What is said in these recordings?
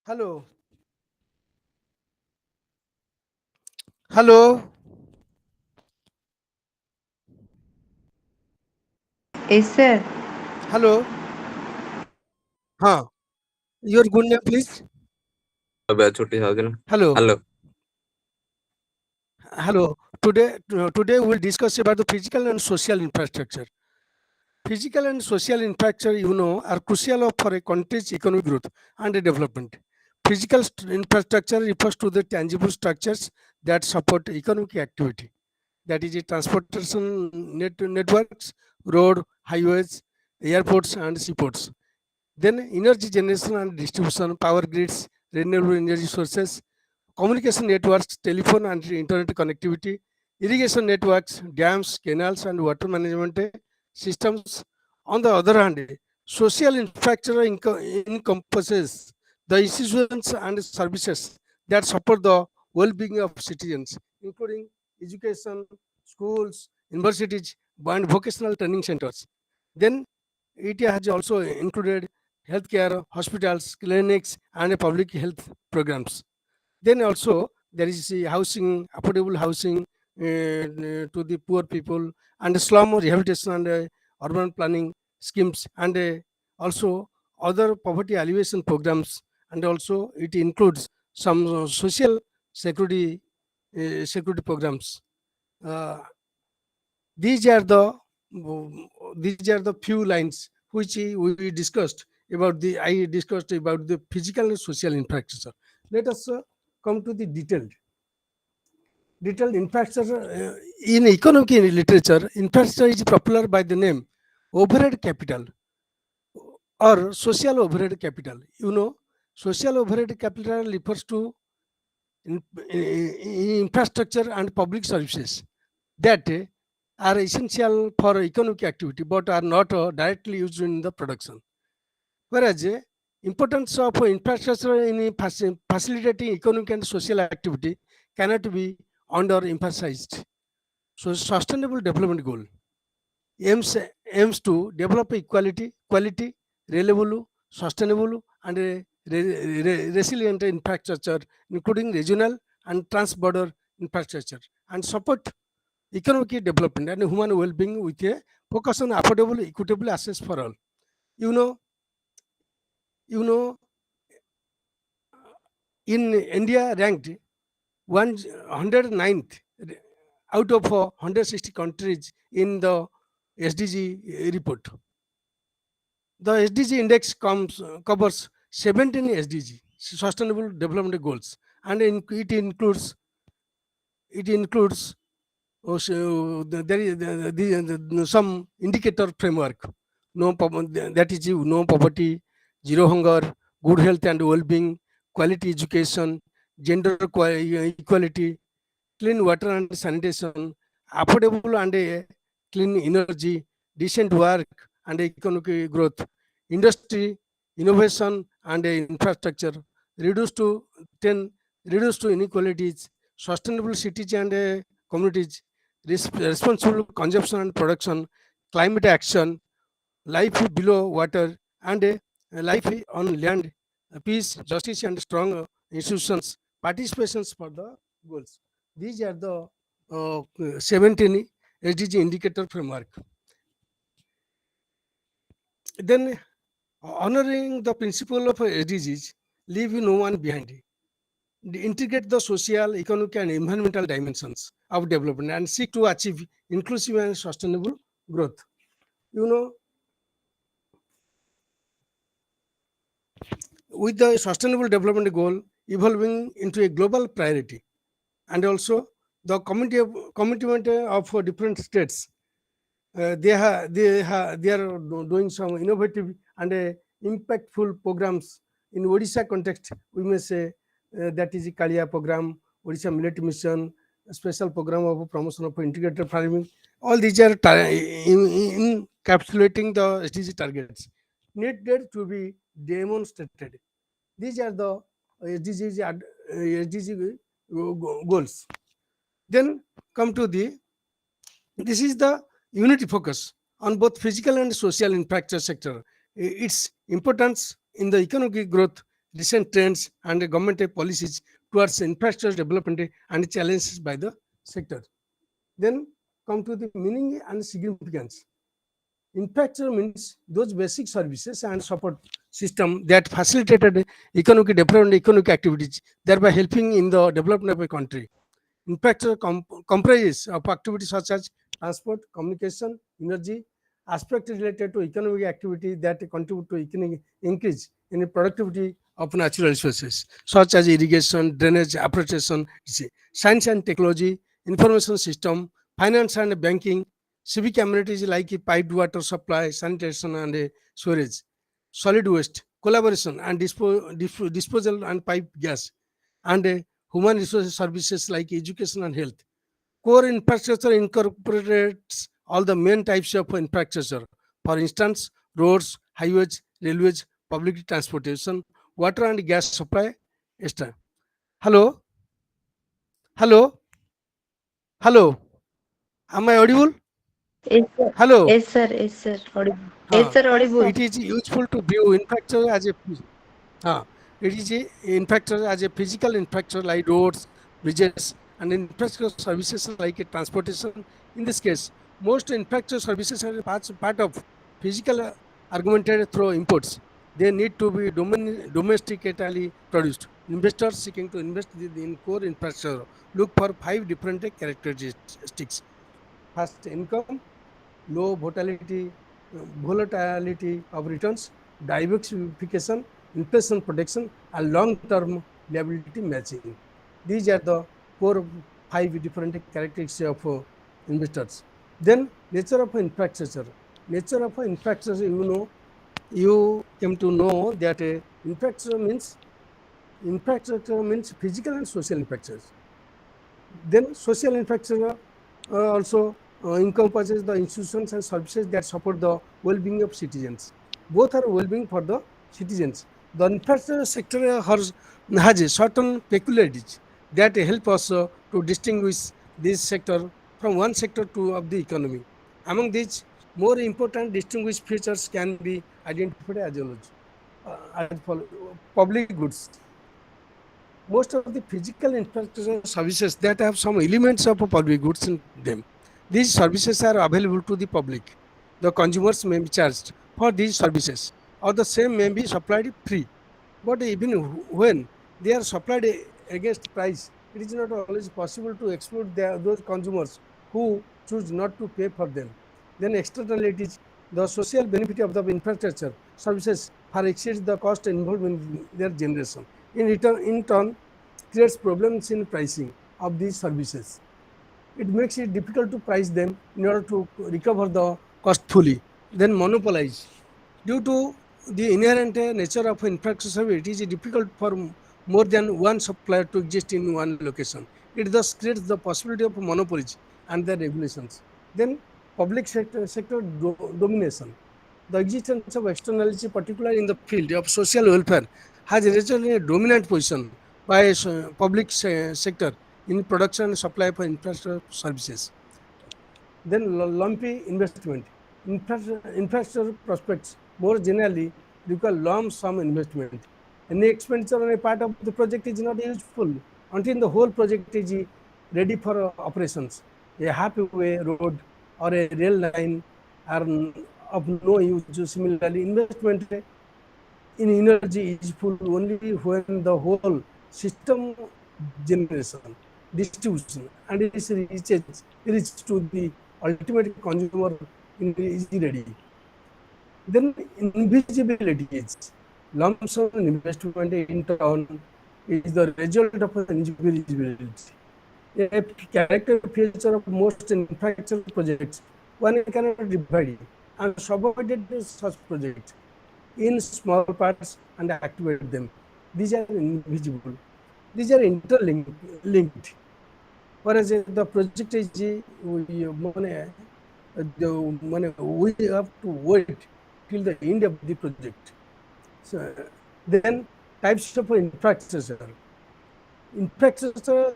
Hello. Hello. Yes, sir. Hello. Huh. Your good name, please. अबे छुट्टी था दिन Hello. Hello Hello. Today we'll discuss about the physical and social infrastructure. Physical and social infrastructure, are crucial for a country's economic growth and development. Physical infrastructure refers to the tangible structures that support economic activity. That is, transportation networks, road, highways, airports, and seaports. Then energy generation and distribution, power grids, renewable energy sources, communication networks, telephone and internet connectivity, irrigation networks, dams, canals, and water management systems. On the other hand, social infrastructure encompasses the institutions and services that support the well-being of citizens, including education, schools, universities, and vocational training centers. Then it has also included healthcare, hospitals, clinics, and public health programs. Then also there is the housing, affordable housing to the poor people, and slum rehabilitation and urban planning schemes, and also other poverty alleviation programs, and also it includes some social security security programs. Uh, these are the these are the few lines which we discussed about the I discussed about the physical and social infrastructure. Let us come to the detailed infrastructure. In economic literature, infrastructure is popular by the name overhead capital or social overhead capital. Social overhead capital refers to infrastructure and public services that are essential for economic activity but are not directly used in the production. Whereas importance of infrastructure in facilitating economic and social activity cannot be under-emphasized. So sustainable development goal aims, aims to develop equality, quality, reliable, sustainable, and resilient infrastructure, including regional and trans-border infrastructure, and support economic development and human well-being with a focus on affordable, equitable access for all. You know, you know, in India ranked 109th out of 160 countries in the SDG report. The SDG index covers 17 SDG, Sustainable Development Goals, and it includes there is some indicator framework. That is no poverty, zero hunger, good health and well-being, quality education, gender equality, clean water and sanitation, affordable and clean energy, decent work and economic growth, industry, innovation and infrastructure, reduce to 10, reduce to inequalities, sustainable cities and communities, responsible consumption and production, climate action, life below water, and life on land, peace, justice, and strong institutions, participations for the goals. These are the 17 SDG indicator framework. Then, honoring the principle of SDGs, leave no one behind. Integrate the social, economic, and environmental dimensions of development and seek to achieve inclusive and sustainable growth. You know, with the sustainable development goal evolving into a global priority, and also the commitment of different states, they are doing some innovative and impactful programs. In Odisha context, we may say that is the Kalia program, Odisha Millet Mission, a special program of promotion of integrated farming. All these are encapsulating the SDG targets needed to be demonstrated. These are the SDG goals. Then come to the this is the unity focus on both physical and social infrastructure sector. Its importance in the economic growth recent trends and government policies towards infrastructure development and challenges by the sector. Then come to the meaning and significance. Infrastructure means those basic services and support system that facilitated economic development, economic activities, thereby helping in the development of a country. Infrastructure comprises of activities such as transport, communication, energy, aspects related to economic activity that contribute to economic increase in the productivity of natural resources, such as irrigation, drainage, appropriation, science and technology, information system, finance and banking, civic amenities like piped water supply, sanitation and storage, solid waste, collaboration and disposal and pipe gas, and human resources services like education and health. Core infrastructure incorporates all the main types of infrastructure. For instance, roads, highways, railways, public transportation, water and gas supply, etc. Hello? Hello? Hello? Am I audible? Yes, sir. Hello? Yes, sir. Yes, sir. Audible. Yes, Huh. sir. Audible. It is useful to view infrastructure as a huh. It is a infrastructure as a physical infrastructure like roads, bridges, and infrastructure services like a transportation. In this case, most infrastructure services are part of physical augmented through imports. They need to be domestically produced. Investors seeking to invest in core infrastructure look for five different characteristics. First, income, low volatility of returns, diversification, inflation protection, and long-term liability matching. These are the core five different characteristics of investors. Then nature of infrastructure. Nature of infrastructure, you came to know that infrastructure means physical and social infrastructure. Then social infrastructure also encompasses the institutions and services that support the well-being of citizens. Both are well-being for the citizens. The infrastructure sector has a certain peculiarities that help us to distinguish this sector from one sector to of the economy. Among these, more important distinguished features can be identified as follows. Public goods. Most of the physical infrastructure services that have some elements of public goods in them. These services are available to the public. The consumers may be charged for these services, or the same may be supplied free. But even when they are supplied against price, it is not always possible to exclude those consumers who choose not to pay for them. Then externalities, the social benefit of the infrastructure services far exceeds the cost involved in their generation. In turn, creates problems in pricing of these services. It makes it difficult to price them in order to recover the cost fully. Then monopolize. Due to the inherent nature of infrastructure, it is difficult for more than one supplier to exist in one location. It thus creates the possibility of monopolies and their regulations. Then public sector domination. The existence of externality, particularly in the field of social welfare, has resulted in a dominant position by public sector in production and supply of infrastructure services. Then lumpy investment. Infrastructure prospects more generally require lump sum investment. Any expenditure on a part of the project is not useful until the whole project is ready for operations. A halfway road or a rail line are of no use. Similarly, investment in energy is full only when the whole system generation, distribution, and its reach to the ultimate consumer is ready. Then invisibility is lump sum investment in turn is the result of invisibility. A character feature of most infrastructure projects, one cannot divide and subdivide such projects in small parts and activate them. These are invisible. These are interlinked. Whereas the project is we have to wait till the end of the project. So then types of infrastructure. Infrastructure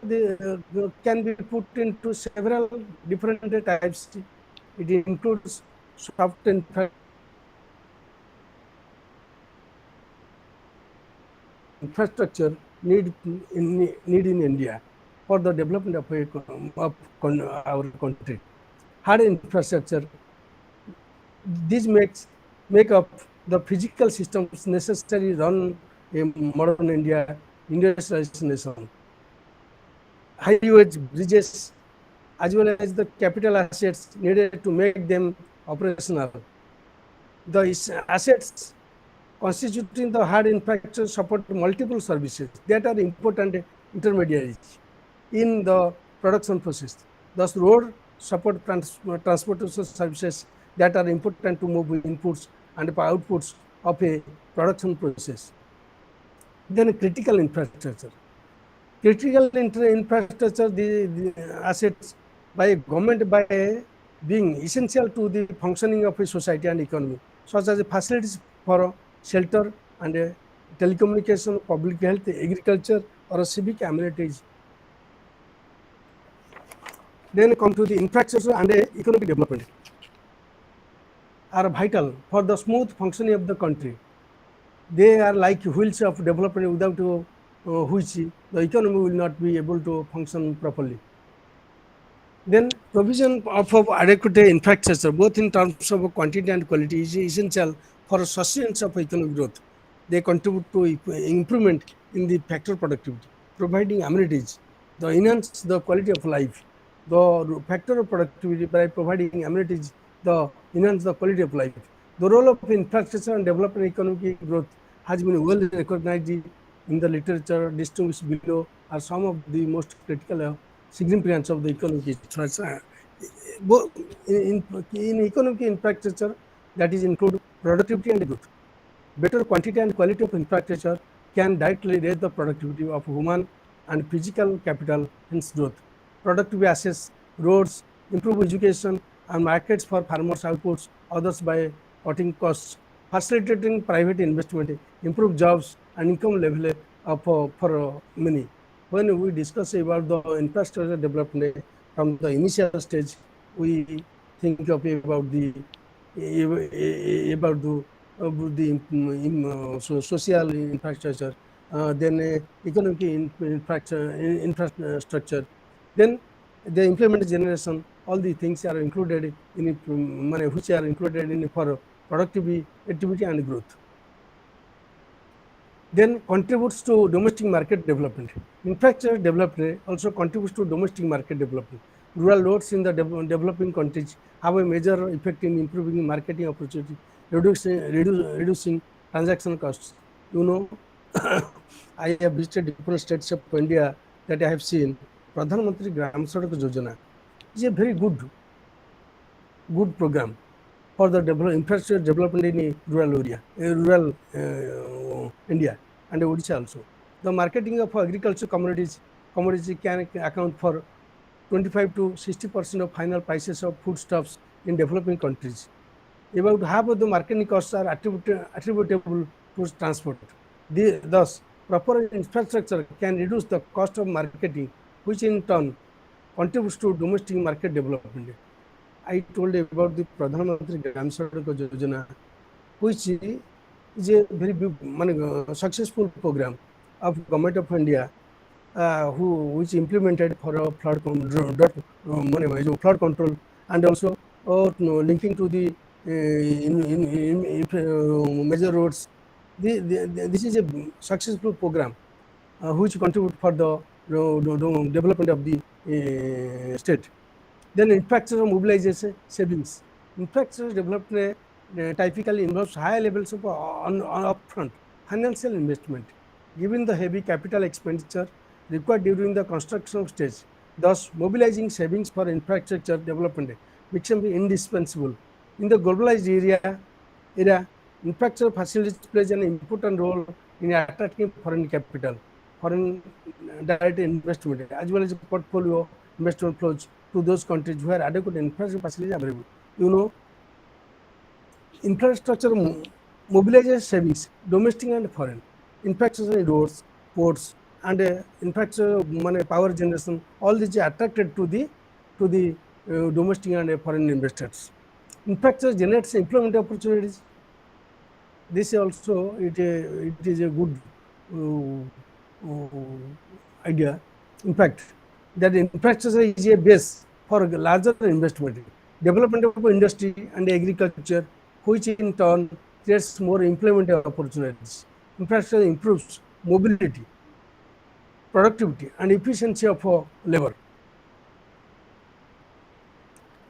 can be put into several different types. It includes soft infrastructure, infrastructure need in India for the development of our country. Hard infrastructure, these make up the physical systems necessary run a modern India industrialized nation. Highways, bridges, as well as the capital assets needed to make them operational. The assets constituting the hard infrastructure support multiple services that are important intermediaries in the production process. Thus, road support transportation services that are important to move inputs and outputs of a production process. Then critical infrastructure. Critical infrastructure, the assets by a government by being essential to the functioning of a society and economy, such as facilities for shelter and telecommunication, public health, agriculture, or civic amenities. Then come to the infrastructure and economic development are vital for the smooth functioning of the country. They are like wheels of development without which the economy will not be able to function properly. Then provision of adequate infrastructure, both in terms of quantity and quality, is essential for sustenance of economic growth. They contribute to improvement in the factor productivity, providing amenities, the enhance the quality of life. The factor of productivity by providing amenities, the enhance the quality of life. The role of infrastructure and development economic growth has been well recognized in the literature. Distinguished below are some of the most critical significance of the economic infrastructure. In economic infrastructure, that is include productivity and growth. Better quantity and quality of infrastructure can directly raise the productivity of human and physical capital, hence growth. Productivity assets, roads, improve education and markets for farmers' outputs, others by cutting costs, facilitating private investment, improve jobs and income level for many. When we discuss about the infrastructure development from the initial stage, we think of about the social infrastructure, then economic infrastructure, then the implement generation. All the things are included in it, which are included in for productivity, activity, and growth. Then contributes to domestic market development. Infrastructure development also contributes to domestic market development. Rural roads in the developing countries have a major effect in improving marketing opportunity, reducing transaction costs. You know, I have visited different states of India that I have seen. Pradhan Mantri Gram Sadak Yojana is a very good program for the infrastructure development in rural area, rural India and Odisha also. The marketing of agricultural commodities can account for 25 to 60% of final prices of foodstuffs in developing countries. About half of the marketing costs are attributable to transport. Thus, proper infrastructure can reduce the cost of marketing, which in turn contributes to domestic market development. I told about the Pradhan Mantri Gram Sadak Yojana, which is a very big, successful program of Government of India, which implemented for a flood control and also linking to the major roads. This is a successful program which contribute for the development of the state. Then infrastructure mobilization savings. Infrastructure development typically involves high levels of upfront financial investment, given the heavy capital expenditure required during the construction stage. Thus, mobilizing savings for infrastructure development becomes indispensable. In the globalized era, infrastructure facilities plays an important role in attracting foreign capital, foreign direct investment, as well as portfolio investment flows to those countries where adequate infrastructure facilities are available. You know, infrastructure mobilizes savings, domestic and foreign. Infrastructure in roads, ports, and infrastructure power generation, all these are attracted to the domestic and foreign investors. Infrastructure generates employment opportunities. This also it is a good idea. In fact, that infrastructure is a base for larger investment, development of industry and agriculture, which in turn creates more employment opportunities. Infrastructure improves mobility, productivity, and efficiency of labor.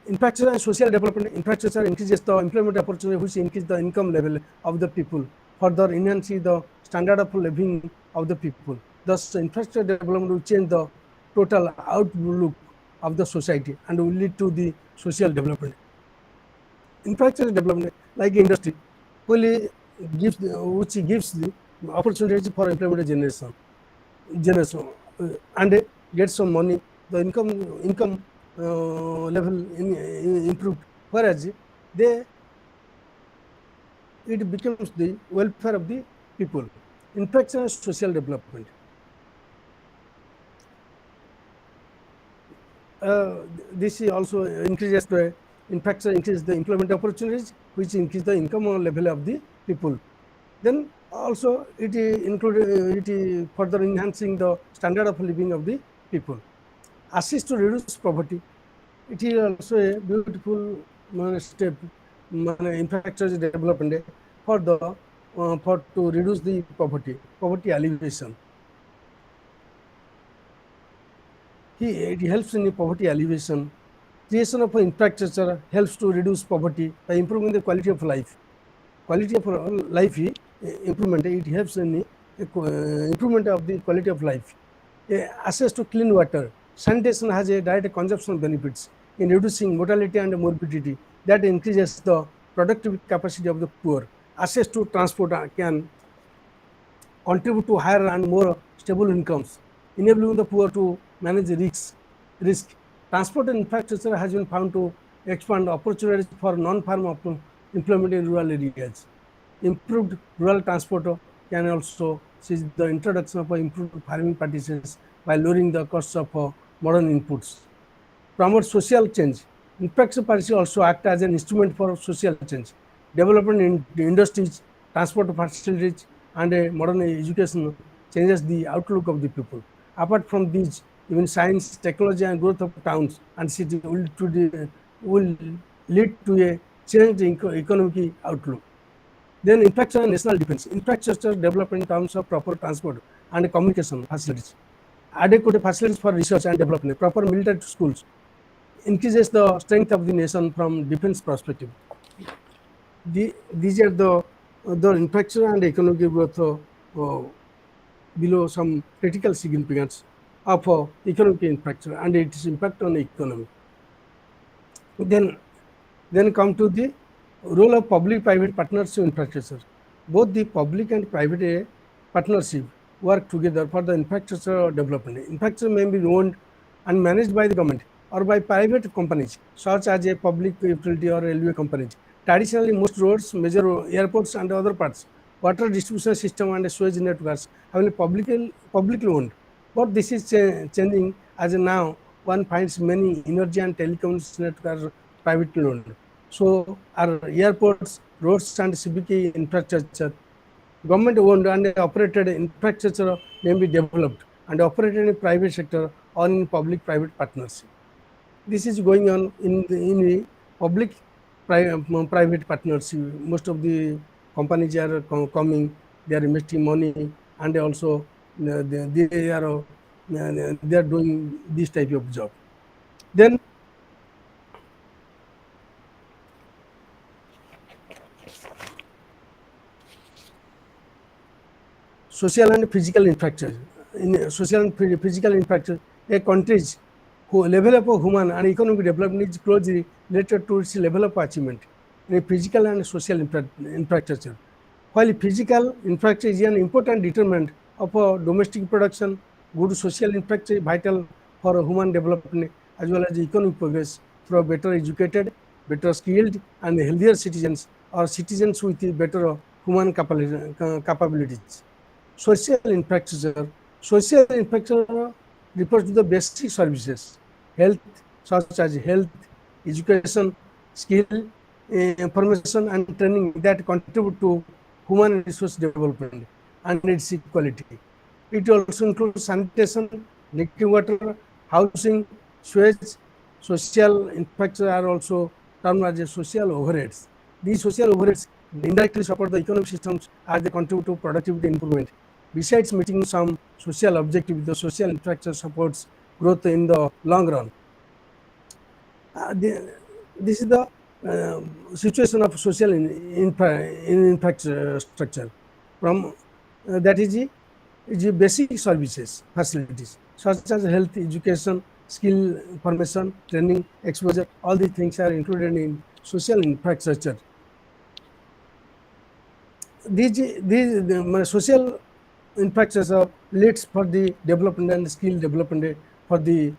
Infrastructure and social development. Infrastructure increases the employment opportunity, which increase the income level of the people, further enhancing the standard of living of the people. Thus, infrastructure development will change the total outlook of the society and will lead to the social development. Infrastructure development, like industry, will which gives the opportunities for employment generation and get some money. The income level improved, whereas it becomes the welfare of the people. Infrastructure and social development. This also increases the infrastructure, increases the employment opportunities, which increase the income level of the people. Then also it include further enhancing the standard of living of the people. Assist to reduce poverty. It is also a beautiful step, infrastructure development for to reduce the poverty alleviation. It helps in the poverty alleviation. Creation of infrastructure helps to reduce poverty by improving the quality of life. Quality of life improvement, it helps in the improvement of the quality of life. Access to clean water. Sanitation has a direct consumption benefits in reducing mortality and morbidity that increases the productive capacity of the poor. Access to transport can contribute to higher and more stable incomes, enabling the poor to manage risk. Transport and infrastructure has been found to expand opportunities for non-farm employment in rural areas. Improved rural transport can also see the introduction of improved farming practices by lowering the costs of modern inputs. Promote social change. Infrastructure policy also act as an instrument for social change. Development in the industries, transport facilities, and modern education changes the outlook of the people. Apart from these, even science, technology, and growth of towns and cities will lead to a changed economic outlook. Then infrastructure and national defense. Infrastructure development in terms of proper transport and communication facilities, adequate facilities for research and development, proper military schools, increases the strength of the nation from defense perspective. These are the infrastructure and economic growth below some critical significance of economic infrastructure and its impact on the economy. Then come to the role of public-private partnership infrastructure. Both the public and private partnership work together for the infrastructure development. Infrastructure may be owned and managed by the government or by private companies, such as a public utility or railway companies. Traditionally, most roads, major airports, and other parts, water distribution system and sewage networks have been publicly owned. But this is changing, as now one finds many energy and telecommunications networks are privately owned. So our airports, roads, and civic infrastructure, government owned and operated infrastructure may be developed and operated in private sector or in public-private partnership. This is going on in the public-private partnership. Most of the companies are coming, they are investing money, and also they are doing this type of job. Then social and physical infrastructure. In social and physical infrastructure, a country's level of human and economic development is closely related to its level of achievement in physical and social infrastructure. While physical infrastructure is an important determinant of domestic production, good social infrastructure is vital for human development as well as economic progress through better educated, better skilled, and healthier citizens or citizens with better human capabilities. Social infrastructure. Social infrastructure refers to the basic services, health, such as health, education, skill, information, and training that contribute to human resource development and its equality. It also includes sanitation, drinking water, housing, sewage, social infrastructure are also termed as a social overheads. These social overheads indirectly support the economic systems as they contribute to productivity improvement. Besides meeting some social objectives, the social infrastructure supports growth in the long run. This is the situation of social infrastructure from that is the basic services facilities such as health, education, skill formation, training, exposure. All these things are included in social infrastructure. These social infrastructure leads for the development and skill development for the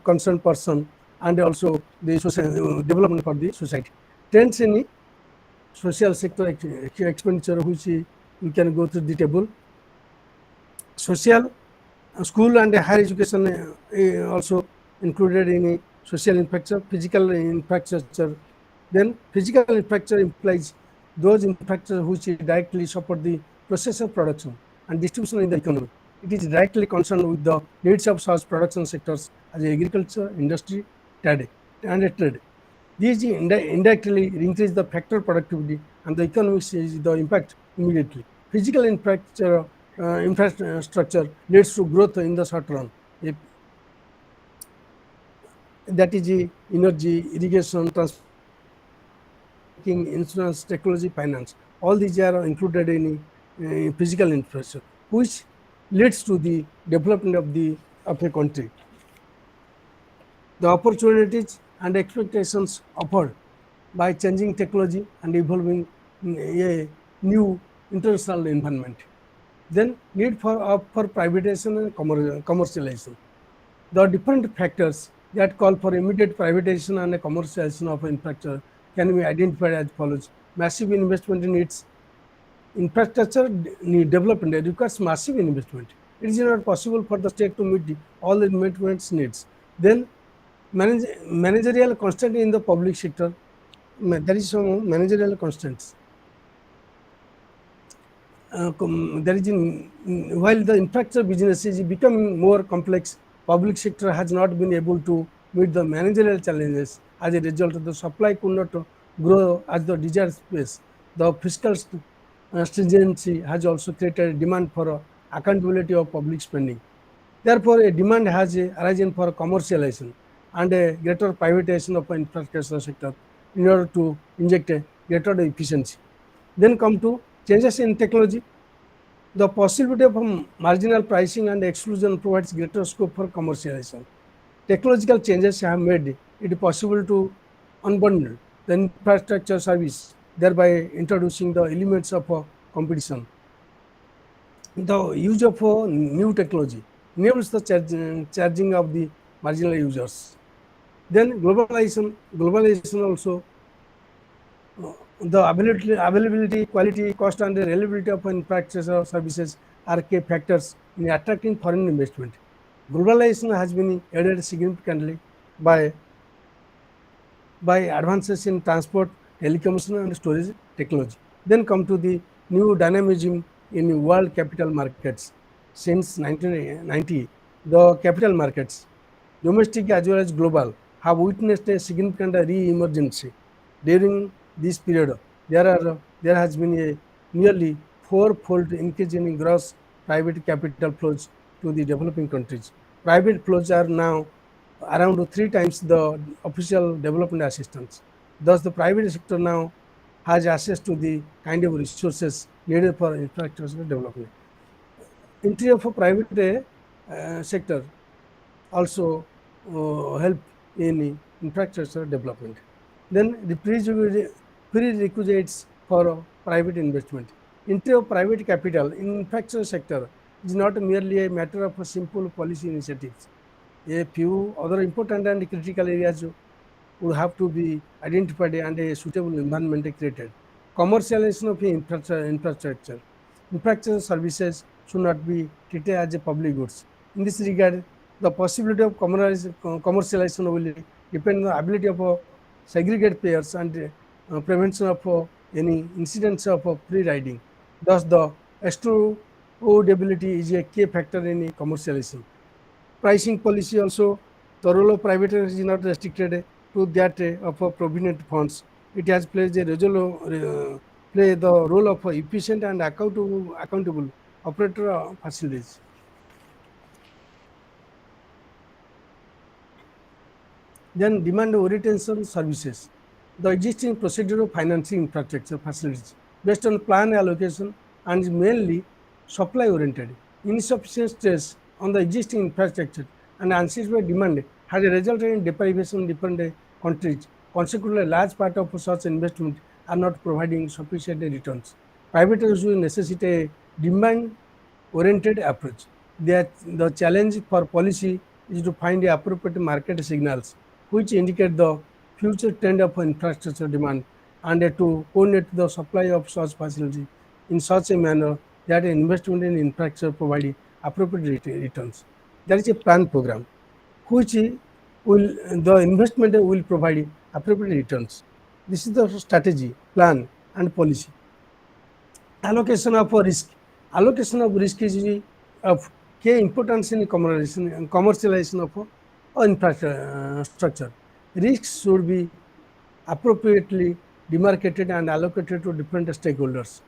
concerned person, and also the social development for the society. Trends in social sector expenditure, which we can go to the table. Social school and higher education also included in social infrastructure. Physical infrastructure, then physical infrastructure implies those infrastructure which directly support the process of production and distribution in the economy. It is directly concerned with the needs of such production sectors as agriculture, industry, trade. These indirectly increase the factor productivity, and the economics is the impact immediately. Physical infrastructure leads to growth in the short run. That is the energy, irrigation, banking, insurance, technology, finance. All these are included in physical infrastructure, which leads to the development of a country. The opportunities and expectations offered by changing technology and evolving a new international environment. Then need for privatization and commercialization. The different factors that call for immediate privatization and commercialization of infrastructure can be identified as follows. Massive investment in its infrastructure development requires massive investment. It is not possible for the state to meet all the investment needs. Then managerial constant in the public sector. There is some managerial constants. There is while the infrastructure business is becoming more complex, public sector has not been able to meet the managerial challenges. As a result, the supply could not grow at the desired pace. The fiscal stringency has also created a demand for accountability of public spending. Therefore, a demand has arisen for commercialization and a greater privatization of infrastructure sector in order to inject a greater efficiency. Then come to changes in technology. The possibility of marginal pricing and exclusion provides greater scope for commercialization. Technological changes have made it possible to unbundle the infrastructure service, thereby introducing the elements of competition. The use of new technology enables the charging of the marginal users. Then globalization also, the availability, quality, cost, and the reliability of infrastructure services are key factors in attracting foreign investment. Globalization has been aided significantly by advances in transport, telecommunication, and storage technology. Then come to the new dynamism in world capital markets. Since 1990, the capital markets, domestic as well as global, have witnessed a significant re-emergence. During this period, there has been a nearly four-fold increase in gross private capital flows to the developing countries. Private flows are now around three times the official development assistance. Thus, the private sector now has access to the kind of resources needed for infrastructure development. Entry of a private sector also help in infrastructure development. Then the prerequisites for private investment. Entry of private capital in infrastructure sector is not merely a matter of simple policy initiatives. A few other important and critical areas would have to be identified and a suitable environment created. Commercialization of infrastructure. Infrastructure services should not be treated as a public goods. In this regard, the possibility of commercialization will depend on the ability of segregate payers and prevention of any incidents of free riding. Thus, the extrudability is a key factor in commercialization. Pricing policy also, the role of privatization is not restricted to that of provident funds. It has played play the role of efficient and accountable operator facilities. Then demand orientation services. The existing procedural financing infrastructure facilities based on plan allocation and is mainly supply oriented. Insufficient stress on the existing infrastructure and unsatisfied demand has resulted in deprivation in different countries. Consequently, a large part of such investment are not providing sufficient returns. Private will necessitate a demand oriented approach. The challenge for policy is to find the appropriate market signals which indicate the future trend of infrastructure demand and to coordinate the supply of such facilities in such a manner that investment in infrastructure provide appropriate returns. There is a plan program which will the investment will provide appropriate returns. This is the strategy, plan and policy. Allocation of risk. Allocation of risk is of key importance in commercialization of infrastructure. Risks should be appropriately demarcated and allocated to different stakeholders.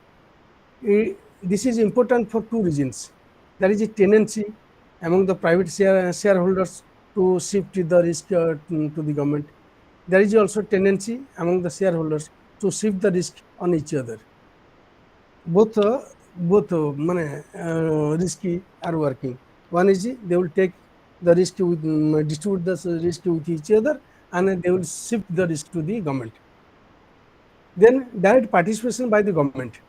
This is important for two reasons. There is a tendency among the private shareholders to shift the risk to the government. There is also tendency among the shareholders to shift the risk on each other. Both risky are working. One is they will take the risk with distribute the risk with each other, and they will shift the risk to the government. Then direct participation by the government.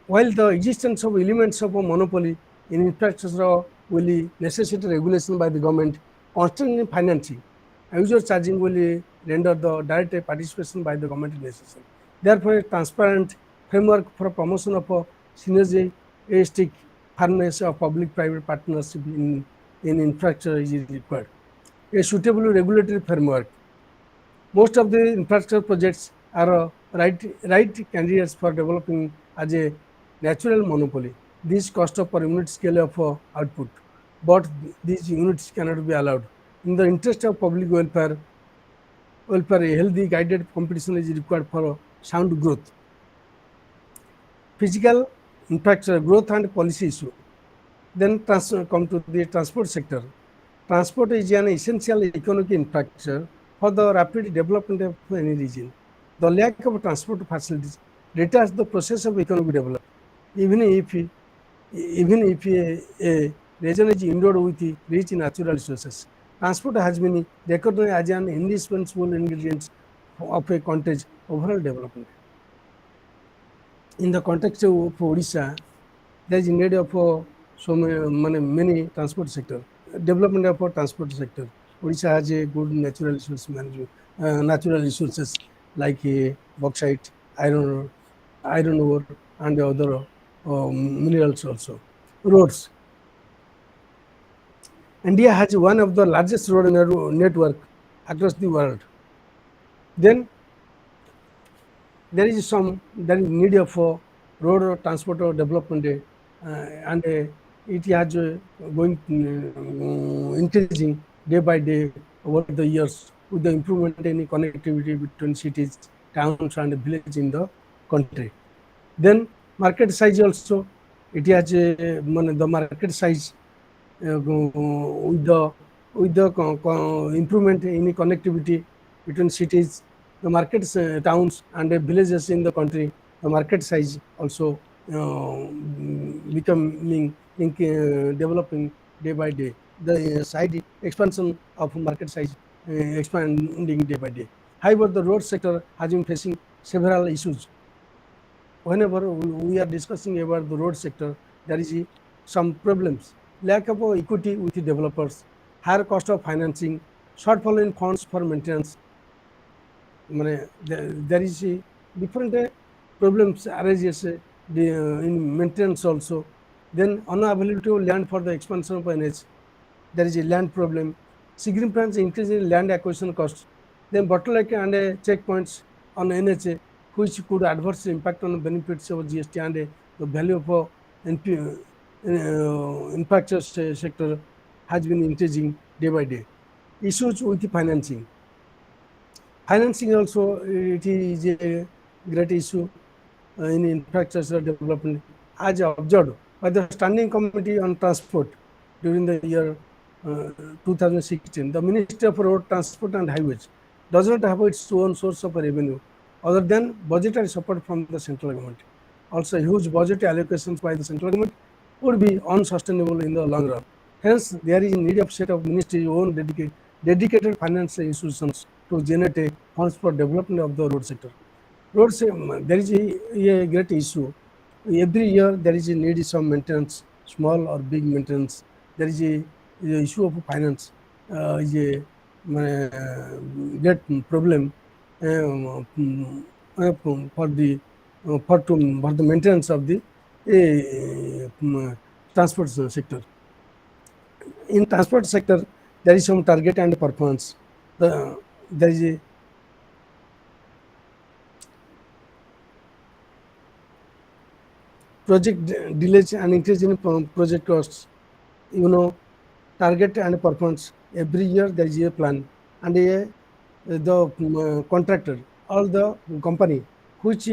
While the existence of elements of a monopoly in infrastructure will necessitate regulation by the government, constantly financing, user charging will render the direct participation by the government necessary. Therefore, a transparent framework for promotion of a synergistic harness of public-private partnership in infrastructure is required. A suitable regulatory framework. Most of the infrastructure projects are right candidates for developing as a natural monopoly. This cost per unit scale of output, but these units cannot be allowed. In the interest of public welfare, a healthy guided competition is required for sound growth. Physical infrastructure growth and policy issue. Then come to the transport sector. Transport is an essential economic infrastructure for the rapid development of any region. The lack of transport facilities retards the process of economic development. Even if a region is endowed with rich natural resources, transport has been recognized as an indispensable ingredient of a country's overall development. In the context of Odisha, there is need of many transport sector, development of transport sector. Odisha has a good natural resource management, natural resources like bauxite, iron ore, and other minerals also. Roads. India has one of the largest road network across the world. Then there is need of road transport development, and it has going increasing day by day over the years with the improvement in connectivity between cities, towns, and villages in the country. Then market size also, it has the market size with the improvement in connectivity between cities, the markets, towns, and villages in the country, the market size also becoming developing day by day. The side expansion of market size expanding day by day. However, the road sector has been facing several issues. Whenever we are discussing about the road sector, there is some problems. Lack of equity with the developers, higher cost of financing, shortfall in funds for maintenance. There is a different problems arises in maintenance also. Then unavailability of land for the expansion of NH. There is a land problem. Significant increase in land acquisition costs. Then bottleneck and checkpoints on NHA, which could adversely impact on the benefits of GST and the value of infrastructure sector has been increasing day by day. Issues with the financing. Financing also, it is a great issue in infrastructure development, as observed by the Standing Committee on Transport during the year 2016. The Ministry of Road Transport and Highways does not have its own source of revenue other than budgetary support from the central government. Also, huge budget allocations by the central government would be unsustainable in the long run. Hence, there is a need of set of ministry own dedicated financial institutions to generate funds for development of the road sector. Roads, there is a great issue. Every year there is a need some maintenance, small or big maintenance. There is a issue of finance, is a great problem for the for the maintenance of the transport sector. In transport sector, there is some target and performance. There is a project delays and increase in project costs. Target and performance. Every year there is a plan, and the contractor or the company which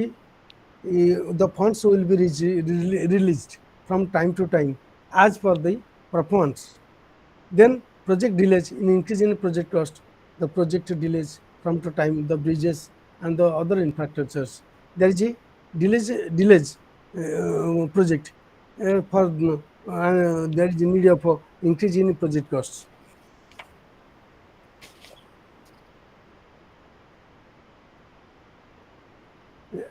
the funds will be released from time to time as per the performance. Then project delays in increase in project cost, the project delays from to time, the bridges and the other infrastructures. There is a delays project for there is a need of increase in project costs.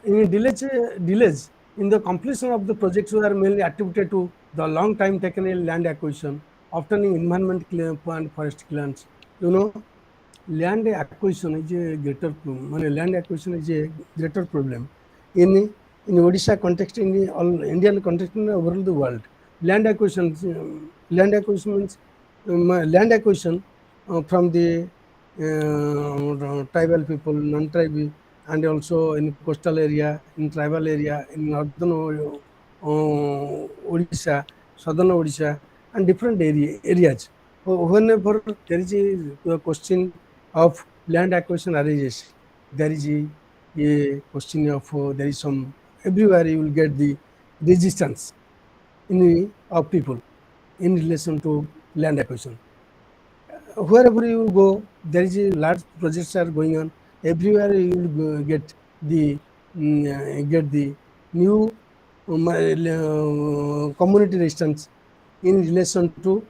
In delays in the completion of the projects were mainly attributed to the long time taken in land acquisition, often in environment and forest clearance. Land acquisition is a greater land acquisition is a greater problem in Odisha context, in the all Indian context, in over the world. Land acquisition means land acquisition from the tribal people, non-tribal, and also in coastal area, in tribal area, in northern Odisha, southern Odisha, and different areas. Whenever there is a question of land acquisition arises, there is a question of there is some everywhere you will get the resistance of people in relation to land acquisition. Wherever you go, there is a large projects are going on. Everywhere you will get the new community resistance in relation to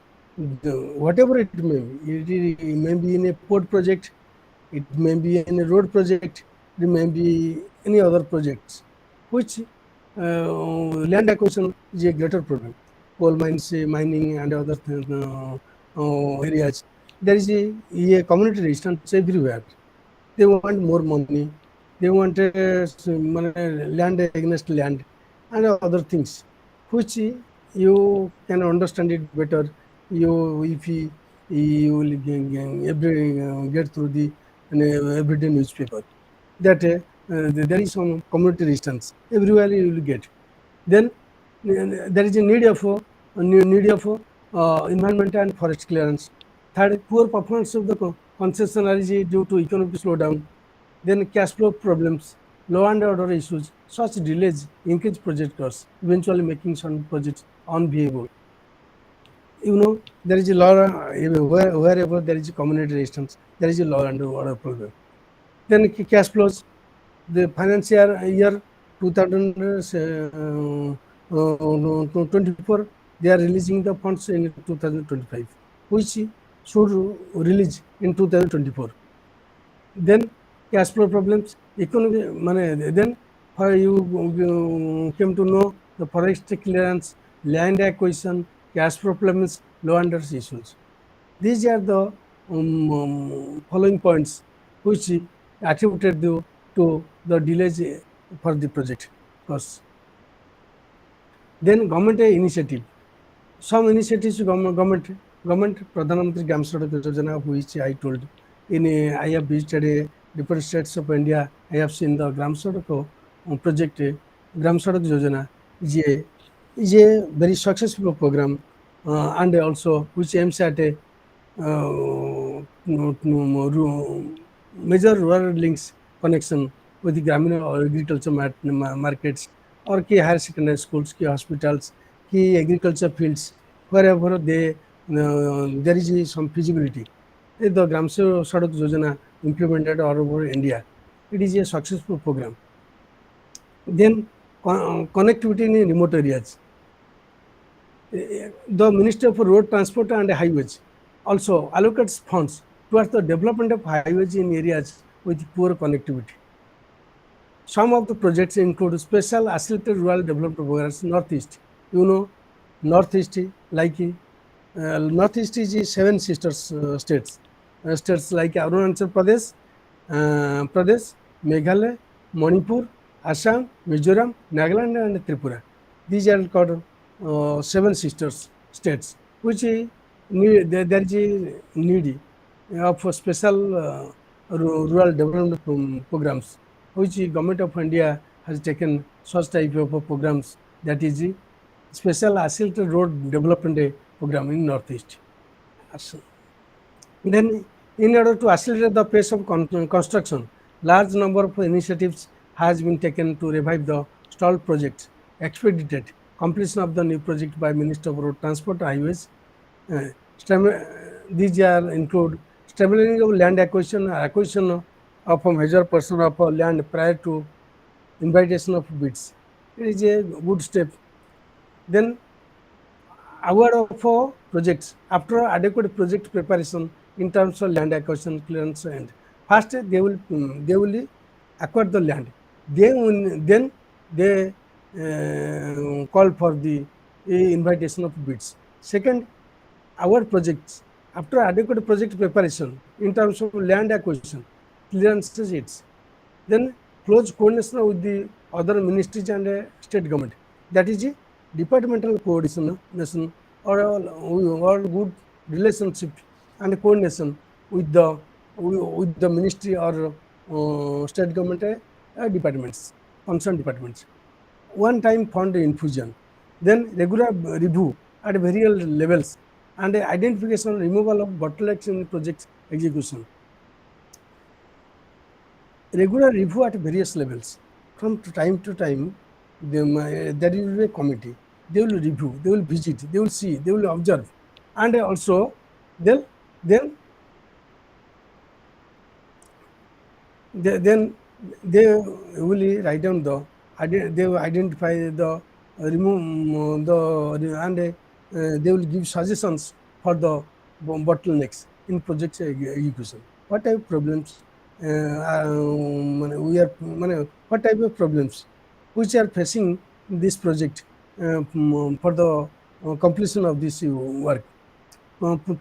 whatever it may be. It may be in a port project, it may be in a road project, it may be any other projects, which land acquisition is a greater problem. Coal mines, mining, and other areas. There is a community resistance everywhere. They want more money. They want land against land and other things, which you can understand it better. If you will get through the everyday newspaper that there is some community resistance everywhere you will get. Then there is a need of environment and forest clearance. Third, poor performance of the concessionaires due to economic slowdown. Then cash flow problems, law and order issues. Such delays increase project costs, eventually making some projects unviable. There is a law wherever there is a community resistance, there is a law and order problem. Then cash flows. The financial year 2024, they are releasing the funds in 2025, which should release in 2024. Then cash flow problems, economic money. Then you came to know the forest clearance, land acquisition, cash flow problems, law and order issues. These are the following points which attributed to the delays for the project costs. Then government initiative. Some initiatives government Pradhan Mantri Gram Sadak Yojana, which I told. I have visited different states of India. I have seen the Gram Sadak project, Gram Sadak Yojana. is a very successful program, and also which aims at a major rural links connection with the Grameen or agriculture markets or key higher secondary schools, key hospitals, key agriculture fields, wherever there is some feasibility. The Gram Sadak Yojana implemented all over India. It is a successful program. Then connectivity in remote areas. The Ministry for Road Transport and Highways also allocates funds towards the development of highways in areas with poor connectivity. Some of the projects include special accelerated rural development programs Northeast. You know, Northeast like Northeast is seven sisters states. States like Arunachal Pradesh, Meghalaya, Manipur, Assam, Mizoram, Nagaland, and Tripura. These are called seven sisters states, which there is a need of special rural development programs, which government of India has taken such type of programs, that is the special accelerated road development program in Northeast. Then, in order to accelerate the pace of construction, large number of initiatives has been taken to revive the stalled projects, expedited completion of the new project by Minister of Road Transport Highways. These are include stabilizing of land acquisition of a major portion of land prior to invitation of bids. It is a good step. Then award of projects after adequate project preparation in terms of land acquisition, clearance, and first they will acquire the land. Then they call for the invitation of bids. Second, our projects after adequate project preparation in terms of land acquisition, clearances, it's then close coordination with the other ministries and state government. That is a departmental coordination or good relationship and coordination with the ministry or state government departments, concerned departments. One-time fund infusion, then regular review at various levels, and identification and removal of bottlenecks in project execution. Regular review at various levels. From time to time, there will be a committee. They will review, they will visit, they will see, they will observe, and also then then then they will write down they will identify the remove the and they will give suggestions for the bottlenecks in project execution. What type of problems what type of problems which are facing this project for the completion of this work.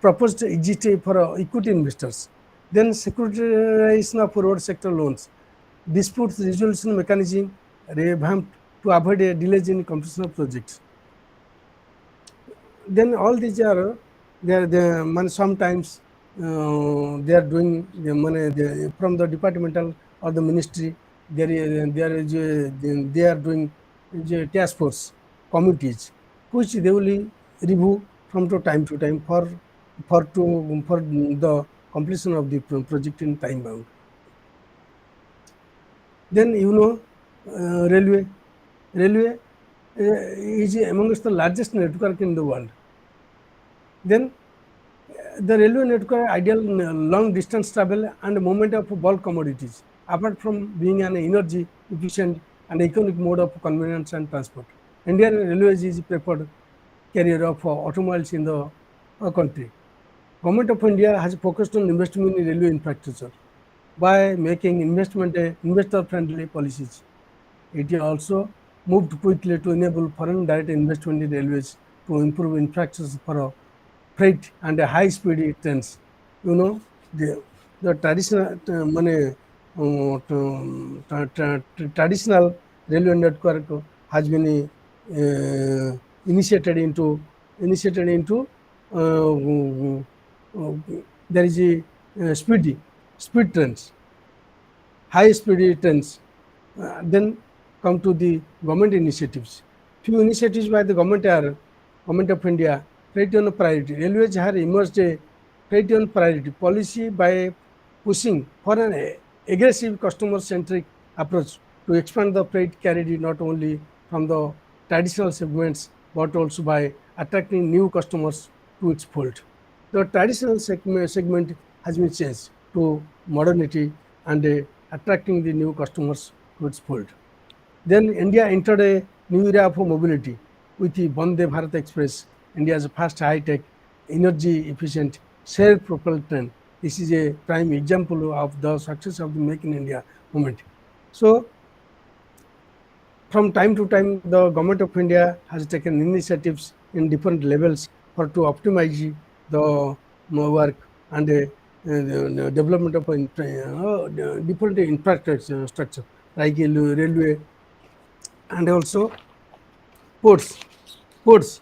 Proposed exit for equity investors. Then securitization of road sector loans, dispute resolution mechanism revamped to avoid delays in completion of projects. Then all these are sometimes they are doing from the departmental or the ministry. They are doing task force committees, which they will review from time to time for the completion of the project in time bound. Then railway is amongst the largest network in the world. Then the railway network ideal long distance travel and movement of bulk commodities, apart from being an energy efficient and economic mode of convenience and transport. Indian Railways is preferred carrier of automobiles in the country. Government of India has focused on investment in railway infrastructure by making investor-friendly policies. It also moved quickly to enable foreign direct investment in railways to improve infrastructure for freight and high-speed trains. The traditional traditional railway network has been initiated into there is a speed trains, high speed trains. Then come to the government initiatives. Few initiatives by the government are Government of India, freight on priority. Railways have emerged a freight on priority policy by pushing for an aggressive customer-centric approach to expand the freight carried not only from the traditional segments but also by attracting new customers to its fold. The traditional segment has been changed to modernity and attracting the new customers to its fold. Then India entered a new era of mobility with the Vande Bharat Express, India's fast, high-tech, energy-efficient, self-propelled train. This is a prime example of the success of the Make in India movement. So, from time to time, the government of India has taken initiatives in different levels for to optimize the work and the development of different infrastructure structure like railway and also ports. Ports.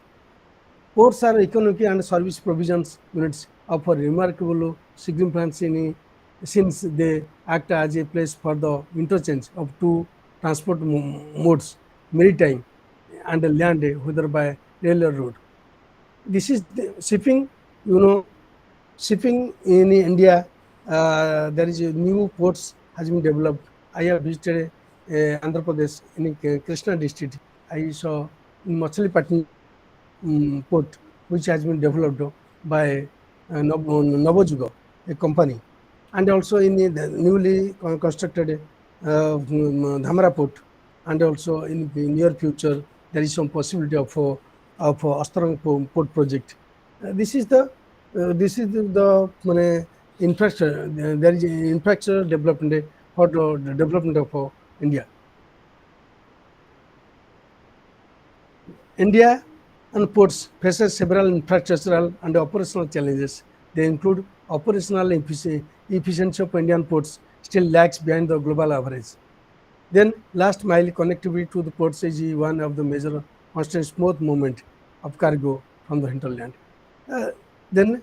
Ports are economic and service provisions units of a remarkable significance since they act as a place for the interchange of two transport modes, maritime and land, whether by rail or road. This is the shipping, shipping in India. There is a new ports has been developed. I have visited Andhra Pradesh in Krishna district. I saw in Machilipatnam port, which has been developed by Navajuga, a company, and also in the newly constructed Dhamara port, and also in the near future there is some possibility of Astarang port project. This is the infrastructure. There is infrastructure development for the development of India. India and ports faces several infrastructural and operational challenges. They include operational efficiency of Indian ports still lags behind the global average. Then last mile connectivity to the ports is one of the major constant smooth movement of cargo from the hinterland. Then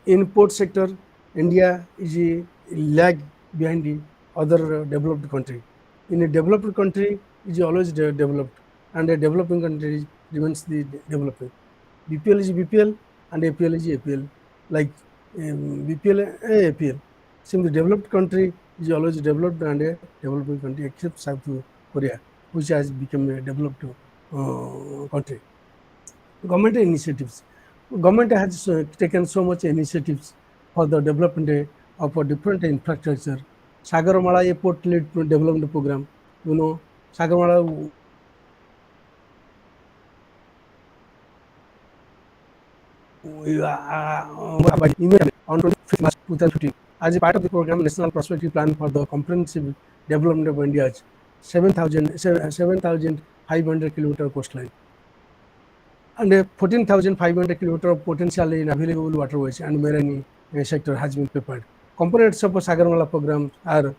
in port sector, India is a lag behind the other developed country. In a developed country, is always developed, and a developing country remains the developing. BPL is BPL, and APL is APL. Like BPL, APL. Since the developed country is always developed and a developing country, except South Korea, which has become a developed country. Government initiatives. Government has taken so much initiatives for the development of a different infrastructure. Sagarmala Airport led development program. Sagarmala on 25th March 2015 as a part of the program National Prospective Plan for the Comprehensive Development of India's 7,500 kilometer coastline and 14,500 kilometer of potentially navigable waterways and marine sector has been prepared. Components of Sagarmala program are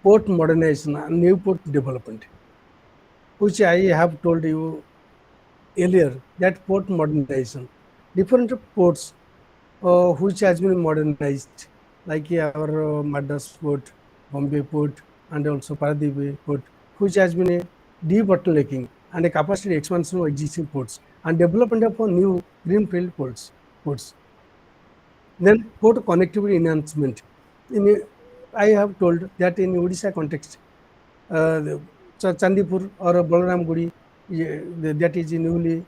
port modernization and new port development, which I have told you earlier that port modernization, different ports which has been modernized, like our Madras port, Bombay port, and also Paradeep port, which has been a debottlenecking and a capacity expansion of existing ports and development of new greenfield ports. Then port connectivity enhancement. I have told that in Odisha context, Chandipur or Balaramgudi, that is a newly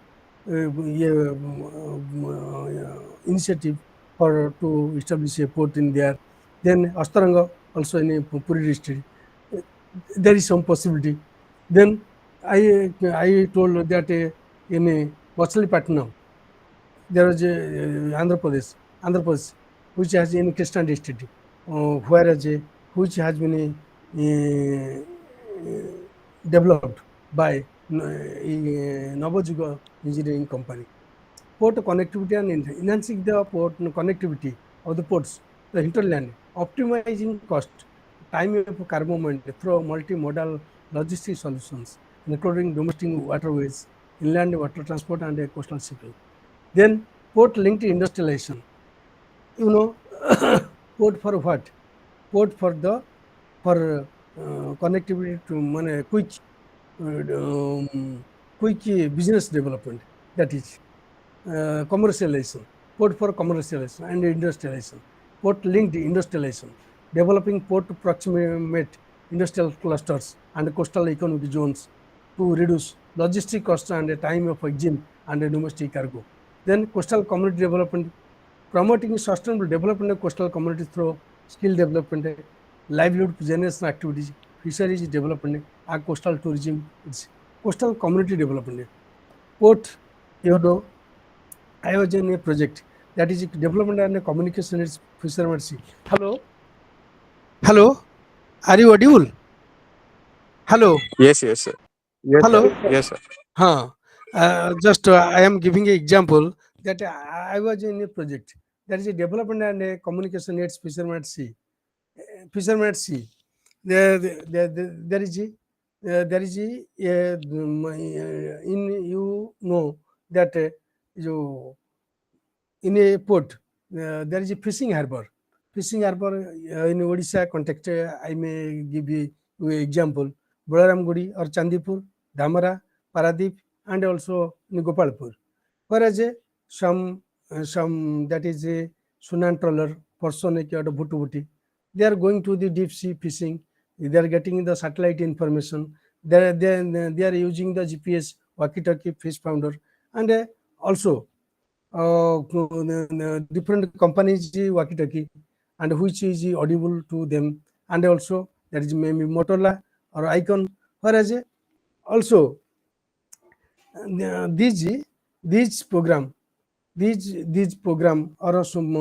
initiative for to establish a port in there. Then Astaranga also in Puri district, there is some possibility. Then I told that in Machilipatnam, there is a Andhra Pradesh, which has in Krishna district, whereas which has been developed by Navajuga Engineering Company. Port connectivity and enhancing the port connectivity of the ports, the hinterland, optimizing cost, time of cargo movement through multimodal logistics solutions, including domestic waterways, inland water transport, and coastal shipping. Then port linked industrialization. Port for what? Port for the for connectivity to quick business development, that is commercialization, port for commercialization and industrialization, port linked industrialization, developing port proximate industrial clusters and coastal economic zones to reduce logistic costs and the time of exim and domestic cargo. Then coastal community development, promoting sustainable development of coastal communities through skill development, livelihood generation activities, fisheries development, and coastal tourism. It's coastal community development. Port, I was in a project that is development and communication is fishermen sea. Hello? Hello? Are you audible? Hello? Yes, yes, sir. Yes, sir. Hello? Yes, sir. Huh. Just I am giving an example that I was in a project that is a development and a communication aids fishermen sea. Fishermen sea. There is in you know that you in a port there is a fishing harbor. Fishing harbor in Odisha context, I may give you an example. Balaramgudi or Chandipur, Dhamara, Paradip, and also in Gopalpur. Whereas some that is a Sunan trawler, Personaki or Bhutubuti, they are going to the deep sea fishing. They are getting the satellite information. They are using the GPS, walkie-talkie, fish founder, and also different companies walkie-talkie and which is audible to them, and also that is maybe Motorola or Icon. Whereas also these program or some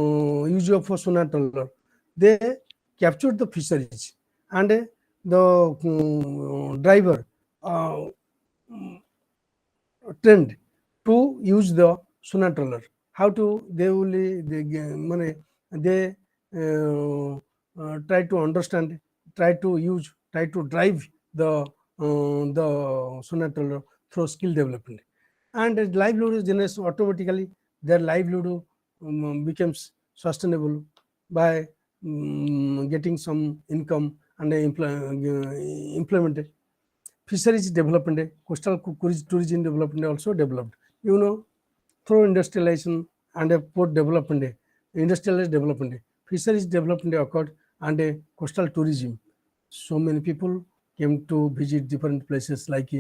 use of sonar trawler, they capture the fisheries and the driver trend to use the sonar trawler. How to they try to understand, try to use, try to drive the sonar trawler through skill development, and livelihood generation automatically. Their livelihood becomes sustainable by getting some income and implement fisheries development, coastal tourism development also developed. Through industrialization and port development, industrialized development, fisheries development occurred, and coastal tourism. So many people came to visit different places like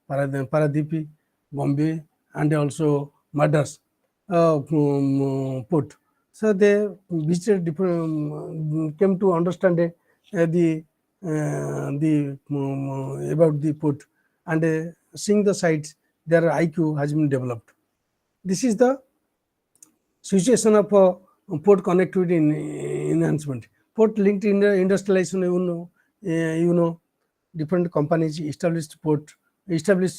Paradeep, Bombay, and also Madras port. So they visited different, came to understand about the port, and seeing the sites, their IQ has been developed. This is the situation of port connectivity enhancement. Port linked industrialization, different companies established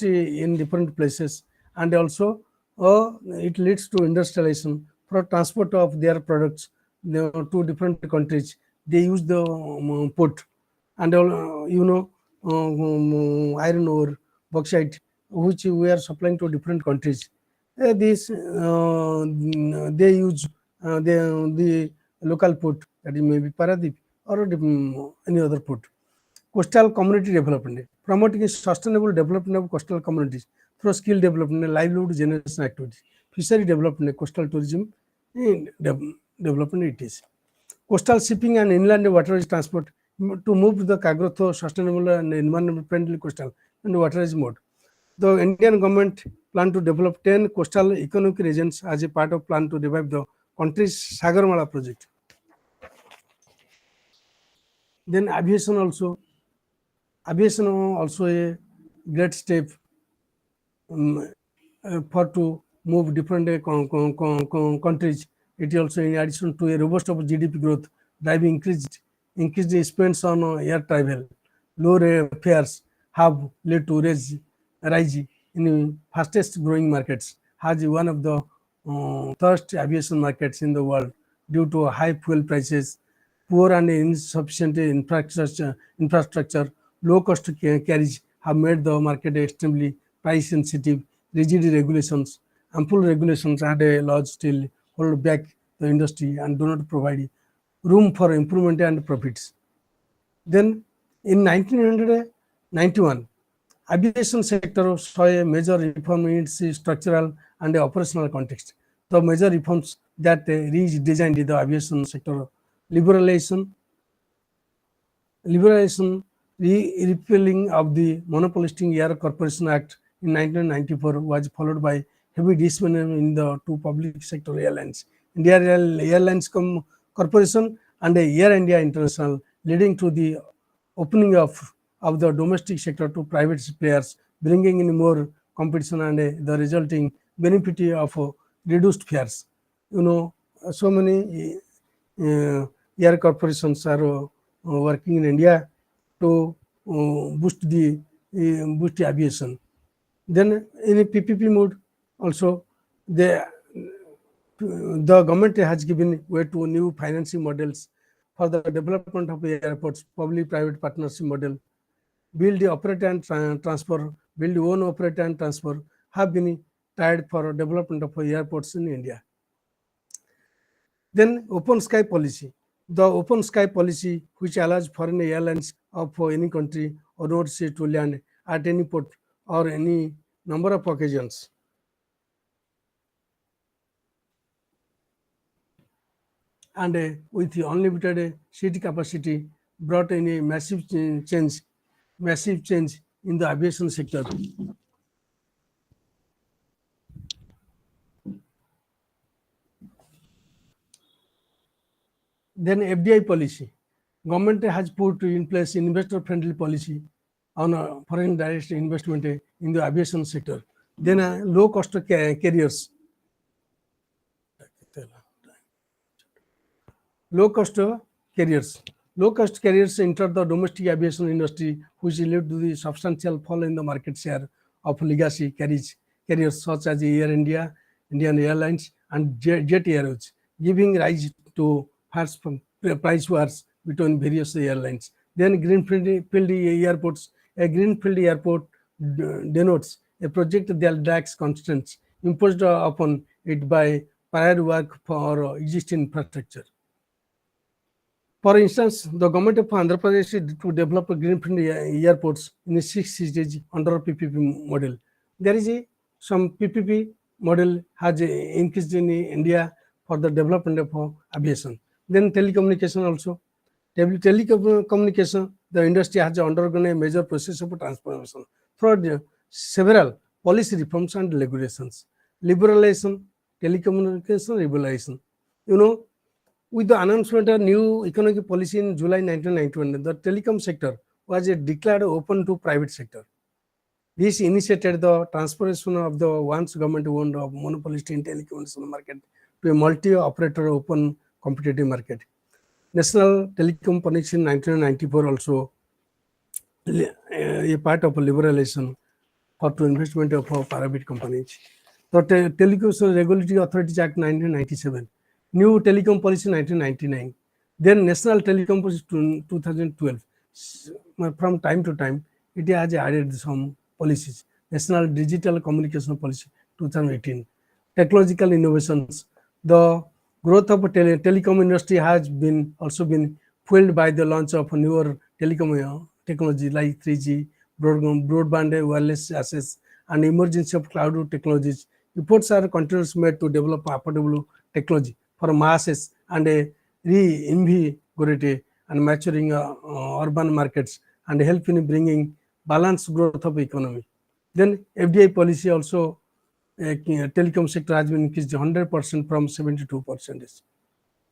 in different places, and also it leads to industrialization for transport of their products to different countries. They use the port, and iron ore, bauxite, which we are supplying to different countries. This they use the local port, that is maybe Paradip or any other port. Coastal community development, promoting a sustainable development of coastal communities through skill development, livelihood generation activities, fishery development, coastal tourism development. It is coastal shipping and inland waterways transport to move the cargo through sustainable and environment friendly coastal and waterways mode. The Indian government plan to develop 10 coastal economic regions as a part of plan to revive the country's Sagarmala project. Then aviation also a great step for to move different countries. It also, in addition to a robust of GDP growth, driving increased spends on air travel, low fares have led to rise in fastest growing markets, has one of the first aviation markets in the world due to high fuel prices, poor and insufficient infrastructure, low cost carriage have made the market extremely price sensitive. Rigid regulations, ample regulations and laws still hold back the industry and do not provide room for improvement and profits. Then In 1991, aviation sector saw a major reform in its structural and operational context. The major reforms that redesigned the aviation sector: liberalization, repealing of the Monopolistic Air Corporation Act in 1994 was followed by heavy dismantling in the two public sector airlines, India Airlines Corporation and Air India International, leading to the opening of the domestic sector to private players, bringing in more competition and the resulting benefit of reduced fares. So many air corporations are working in India to boost the aviation. Then in a PPP mode also, the government has given way to new financing models for the development of airports, public-private partnership model, build, operate and transfer, build, own, operate and transfer have been tried for development of airports in India. Then open sky policy. The open sky policy, which allows foreign airlines of any country or not say to land at any port or any number of occasions. And with unlimited seat capacity, brought in a massive change in the aviation sector. Then FDI policy. Government has put in place investor-friendly policy on foreign direct investment in the aviation sector. Then low-cost carriers. Low-cost carriers. Low-cost carriers entered the domestic aviation industry, which led to the substantial fall in the market share of legacy carriers such as Air India, Indian Airlines, and Jet Airways, giving rise to fierce price wars between various airlines. Then greenfield airports. A greenfield airport denotes a project that lacks constraints imposed upon it by prior work for existing infrastructure. For instance, the government of Andhra Pradesh to develop greenfield airports in 6 cities under PPP model. There is some PPP model has increased in India for the development of aviation. Then telecommunication also. Telecommunication, the industry has undergone a major process of transformation through several policy reforms and regulations. Liberalization, telecommunication liberalization. With the announcement of new economic policy in July 1991, the telecom sector was declared open to private sector. This initiated the transformation of the once government-owned monopolistic in telecommunication market to a multi-operator open competitive market. National Telecom Policy in 1994 also a part of liberalization for to investment of private companies. The Telecom Regulatory Authorities Act 1997. New Telecom Policy 1999, then National Telecom Policy 2012. From time to time, it has added some policies. National Digital Communication Policy 2018. Technological innovations. The growth of telecom industry has also been fueled by the launch of newer telecom technology like 3G, broadband wireless access, and emergence of cloud technologies. Efforts are continuously made to develop affordable technology for masses and a reinvigorate and maturing urban markets and help in bringing balanced growth of economy. Then FDI policy also, telecom sector has been increased 100% from 72%.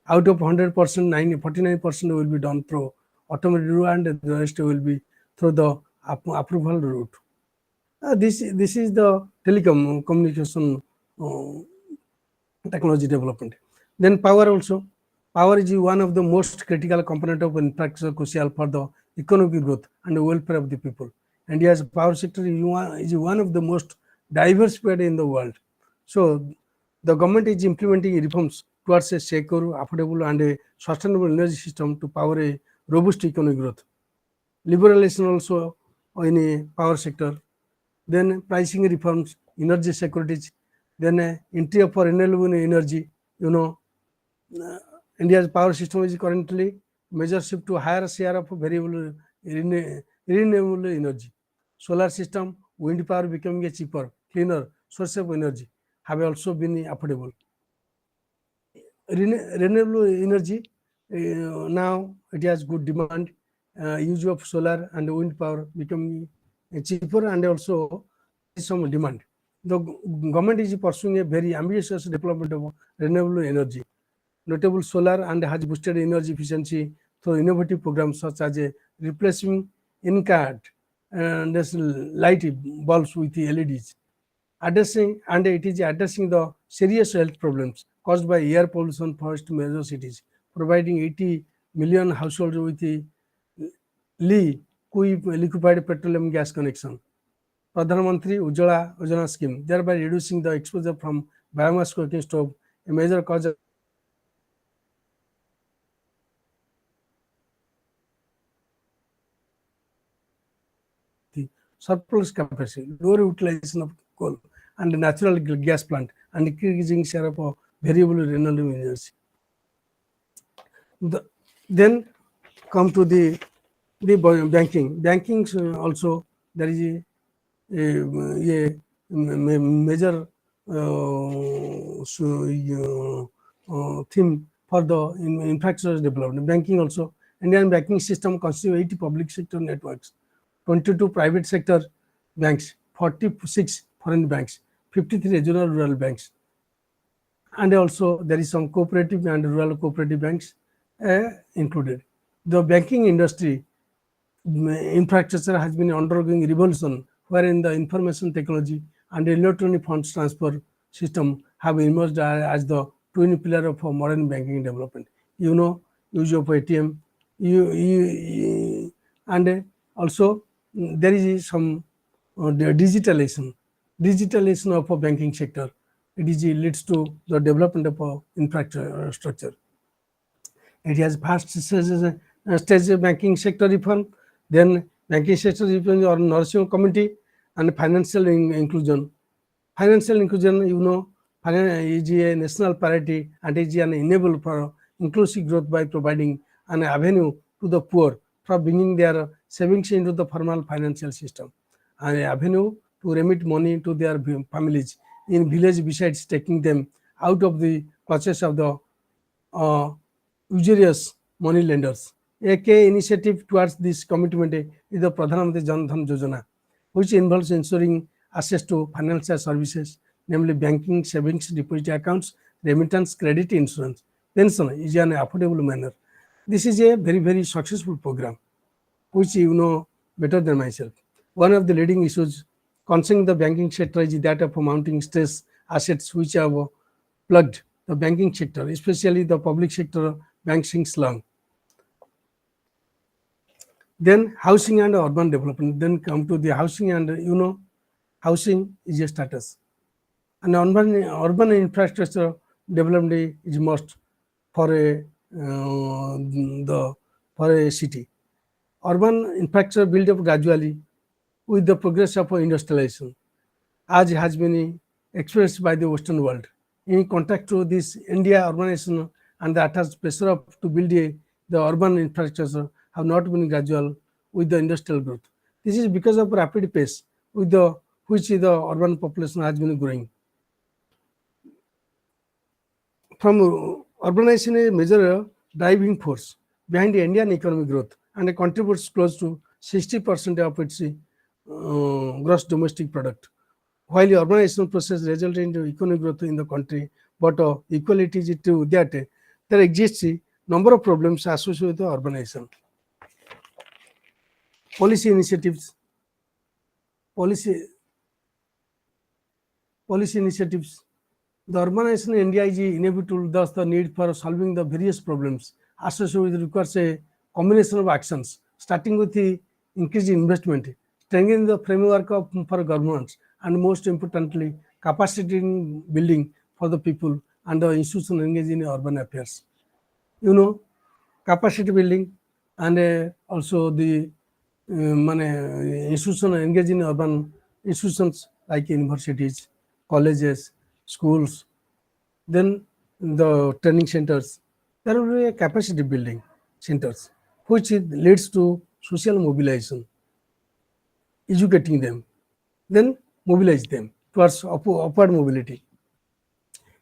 Out of 100%, 49% will be done through automated route and the rest will be through the approval route. This is the telecom communication technology development. Then power also. Power is one of the most critical component of infrastructure crucial for the economic growth and the welfare of the people. India's power sector is one of the most diversified in the world. So the government is implementing reforms towards a secure, affordable and a sustainable energy system to power a robust economic growth. Liberalization also in a power sector. Then pricing reforms, energy securities, then entry of renewable energy. India's power system is currently major shift to higher share of variable renewable energy. Solar system, wind power becoming a cheaper, cleaner source of energy have also been affordable. Renewable energy, now it has good demand. Use of solar and wind power becoming cheaper, and also some demand. The government is pursuing a very ambitious development of renewable energy. Notable solar and has boosted energy efficiency through innovative programs such as replacing in-card and light bulbs with LEDs. It is addressing the serious health problems caused by air pollution first major cities, providing 80 million households with liquefied petroleum gas connection. Pradhan Mantri Ujjwala Yojana scheme, thereby reducing the exposure from biomass cooking stove, a major cause of surplus capacity, lower utilization of coal and natural gas plant, and increasing share of variable renewable energy. Then come to the banking. Banking also there is a major theme for the infrastructure development. Banking also, Indian banking system constitutes 80 public sector networks, 22 private sector banks, 46 foreign banks, 53 regional rural banks, and also there is some cooperative and rural cooperative banks included. The banking industry infrastructure has been undergoing revolution, wherein the information technology and electronic funds transfer system have emerged as the twin pillar of modern banking development. Use of ATM, and also there is some digitalization of a banking sector. It leads to the development of infrastructure. It has first stage banking sector reform, then banking sector reform or nourishing community, and financial inclusion. Financial inclusion, is a national priority and is an enabler for inclusive growth by providing an avenue to the poor for bringing their savings into the formal financial system, and an avenue to remit money to their families in village besides taking them out of the clutches of the usurious money lenders. A key initiative towards this commitment is the Pradhan Mantri Jan Dhan Yojana, which involves ensuring access to financial services, namely banking, savings, deposit accounts, remittance, credit, insurance. Pension is in an affordable manner. This is a very, very successful program, which you know better than myself. One of the leading issues concerning the banking sector is that of mounting stress assets which have plugged the banking sector, especially the public sector banking slum. Then housing and urban development. Then come to the housing, and housing is a status. And urban infrastructure development is must for a city. Urban infrastructure built up gradually with the progress of industrialization, as has been expressed by the Western world. In contrast to this, India urbanization and the attached pressure to build the urban infrastructure have not been gradual with the industrial growth. This is because of rapid pace with which the urban population has been growing. From urbanization is a major driving force behind the Indian economic growth and contributes close to 60% of its gross domestic product. While the urbanization process resulted in economic growth in the country, but equally it is to that there exists a number of problems associated with urbanization. Policy initiatives. The urbanization in India is inevitable, thus the need for solving the various problems associated with requires a combination of actions, starting with the increased investment, strengthening the framework for governments, and most importantly, capacity building for the people and the institutions engaged in urban affairs. Capacity building and also the institutions engaged in urban institutions like universities, colleges, schools, then the training centers. There will be a capacity building centers, which leads to social mobilization, educating them, then mobilize them towards upward mobility.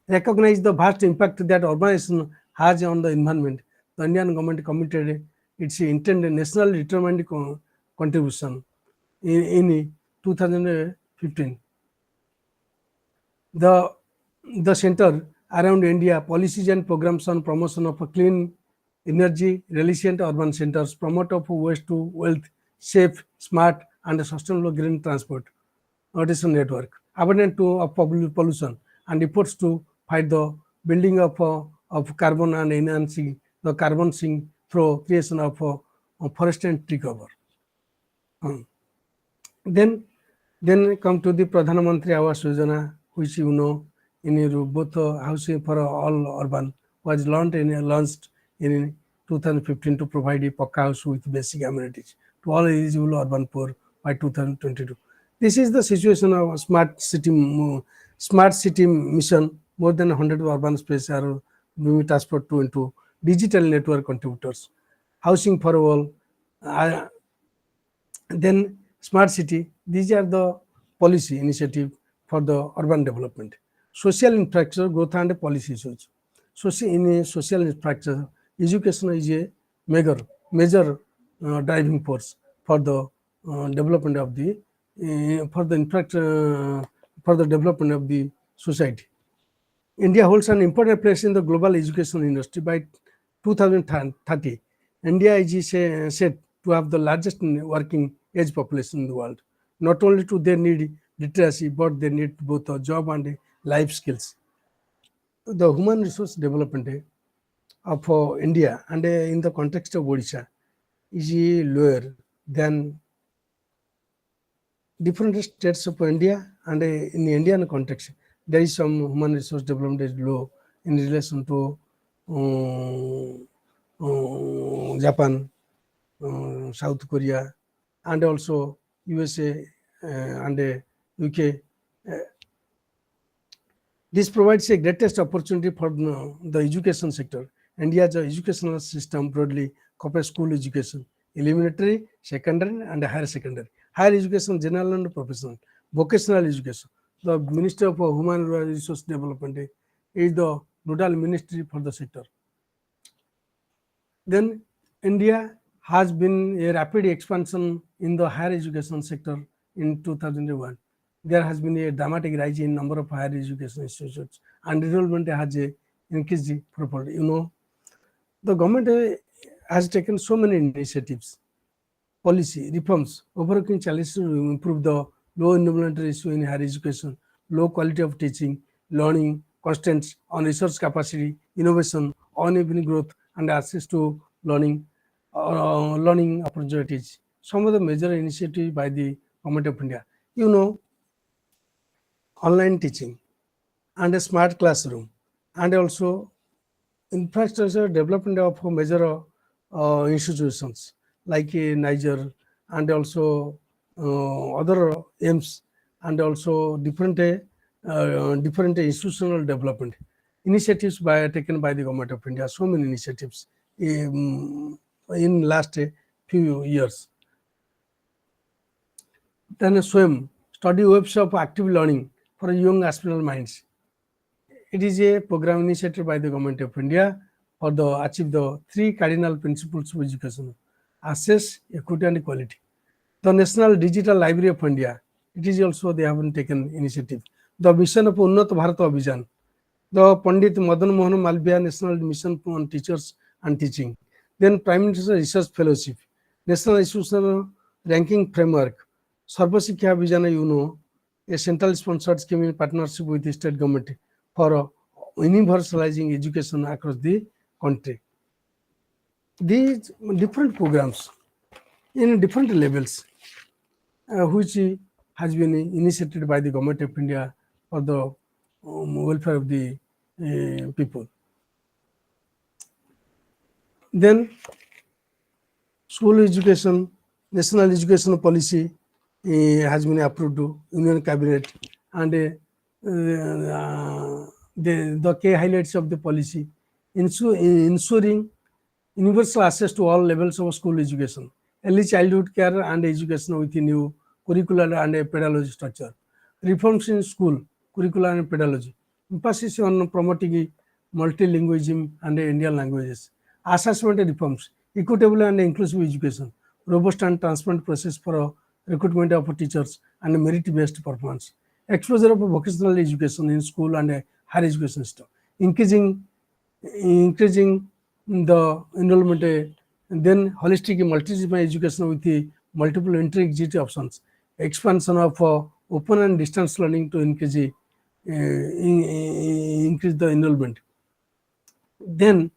Recognize the vast impact that urbanization has on the environment. The Indian government committed its intended national determined contribution in 2015. The center around India policies and programs on promotion of a clean energy, resilient urban centers, promote of waste to wealth, safe, smart, and sustainable green transportation network, abundant of pollution, and efforts to fight the building of carbon and enhancing the carbon sink through creation of forest and tree cover. Then come to the Pradhan Mantri Awas Yojana, which you know in both housing for all urban was launched in 2015 to provide a Pakka house with basic amenities to all eligible urban poor by 2022. This is the situation of smart city mission. More than 100 urban space are being transferred to into digital network contributors. Housing for all. Then smart city, these are the policy initiative for the urban development. Social infrastructure growth and policy issues. In social infrastructure, education is a major driving force for the development of the for the infrastructure for the development of the society. India holds an important place in the global education industry. By 2030, India is said to have the largest working age population in the world. Not only do they need literacy, but they need both a job and life skills. The human resource development of India and in the context of Odisha is lower than different states of India, and in the Indian context, there is some human resource development is low in relation to Japan, South Korea, and also USA and UK. This provides a greatest opportunity for the education sector. India's educational system broadly covers school education, elementary, secondary, and higher secondary. Higher education, general and professional, vocational education. The Ministry of Human Resource Development is the nodal ministry for the sector. Then India has been a rapid expansion in the higher education sector in 2001. There has been a dramatic rise in number of higher education institutions, and enrollment has increased properly. You know, the government has taken so many initiatives, policy reforms, overcoming challenges to improve the low enrollment ratio in higher education, low quality of teaching, learning, constraints on research capacity, innovation, uneven growth, and access to learning opportunities. Some of the major initiatives by the government of India. You know, online teaching and a smart classroom, and also infrastructure development of major institutions like Niger, and also other aims, and also different institutional development initiatives taken by the government of India. So many initiatives in last few years. Then SWIM, study webs of active learning for young aspirational minds. It is a program initiated by the government of India for the achieve the three cardinal principles of education: access, equity, and equality. The National Digital Library of India, it is also they have taken initiative. The mission of Unnat Bharat Abhijan, the Pandit Madan Mohan Malviya National Mission on Teachers and Teaching. Then Prime Minister Research Fellowship, National Institutional Ranking Framework, Sarva Shiksha Abhijan, you know, a central sponsored scheme in partnership with the state government for universalizing education across the country. These different programs in different levels, which has been initiated by the government of India for the welfare of the people. Then school education, national education policy has been approved to Union Cabinet, and the key highlights of the policy: ensuring universal access to all levels of school education, early childhood care and education with a new curricular and a pedagogy structure, reforms in school, curricular and pedagogy, emphasis on promoting multilingualism and Indian languages, assessment reforms, equitable and inclusive education, robust and transparent process for recruitment of teachers and merit-based performance, exposure of vocational education in school and higher education system, increasing the enrollment, then holistic multidisciplinary education with the multiple entry exit options, expansion of open and distance learning to increase the enrollment. Then,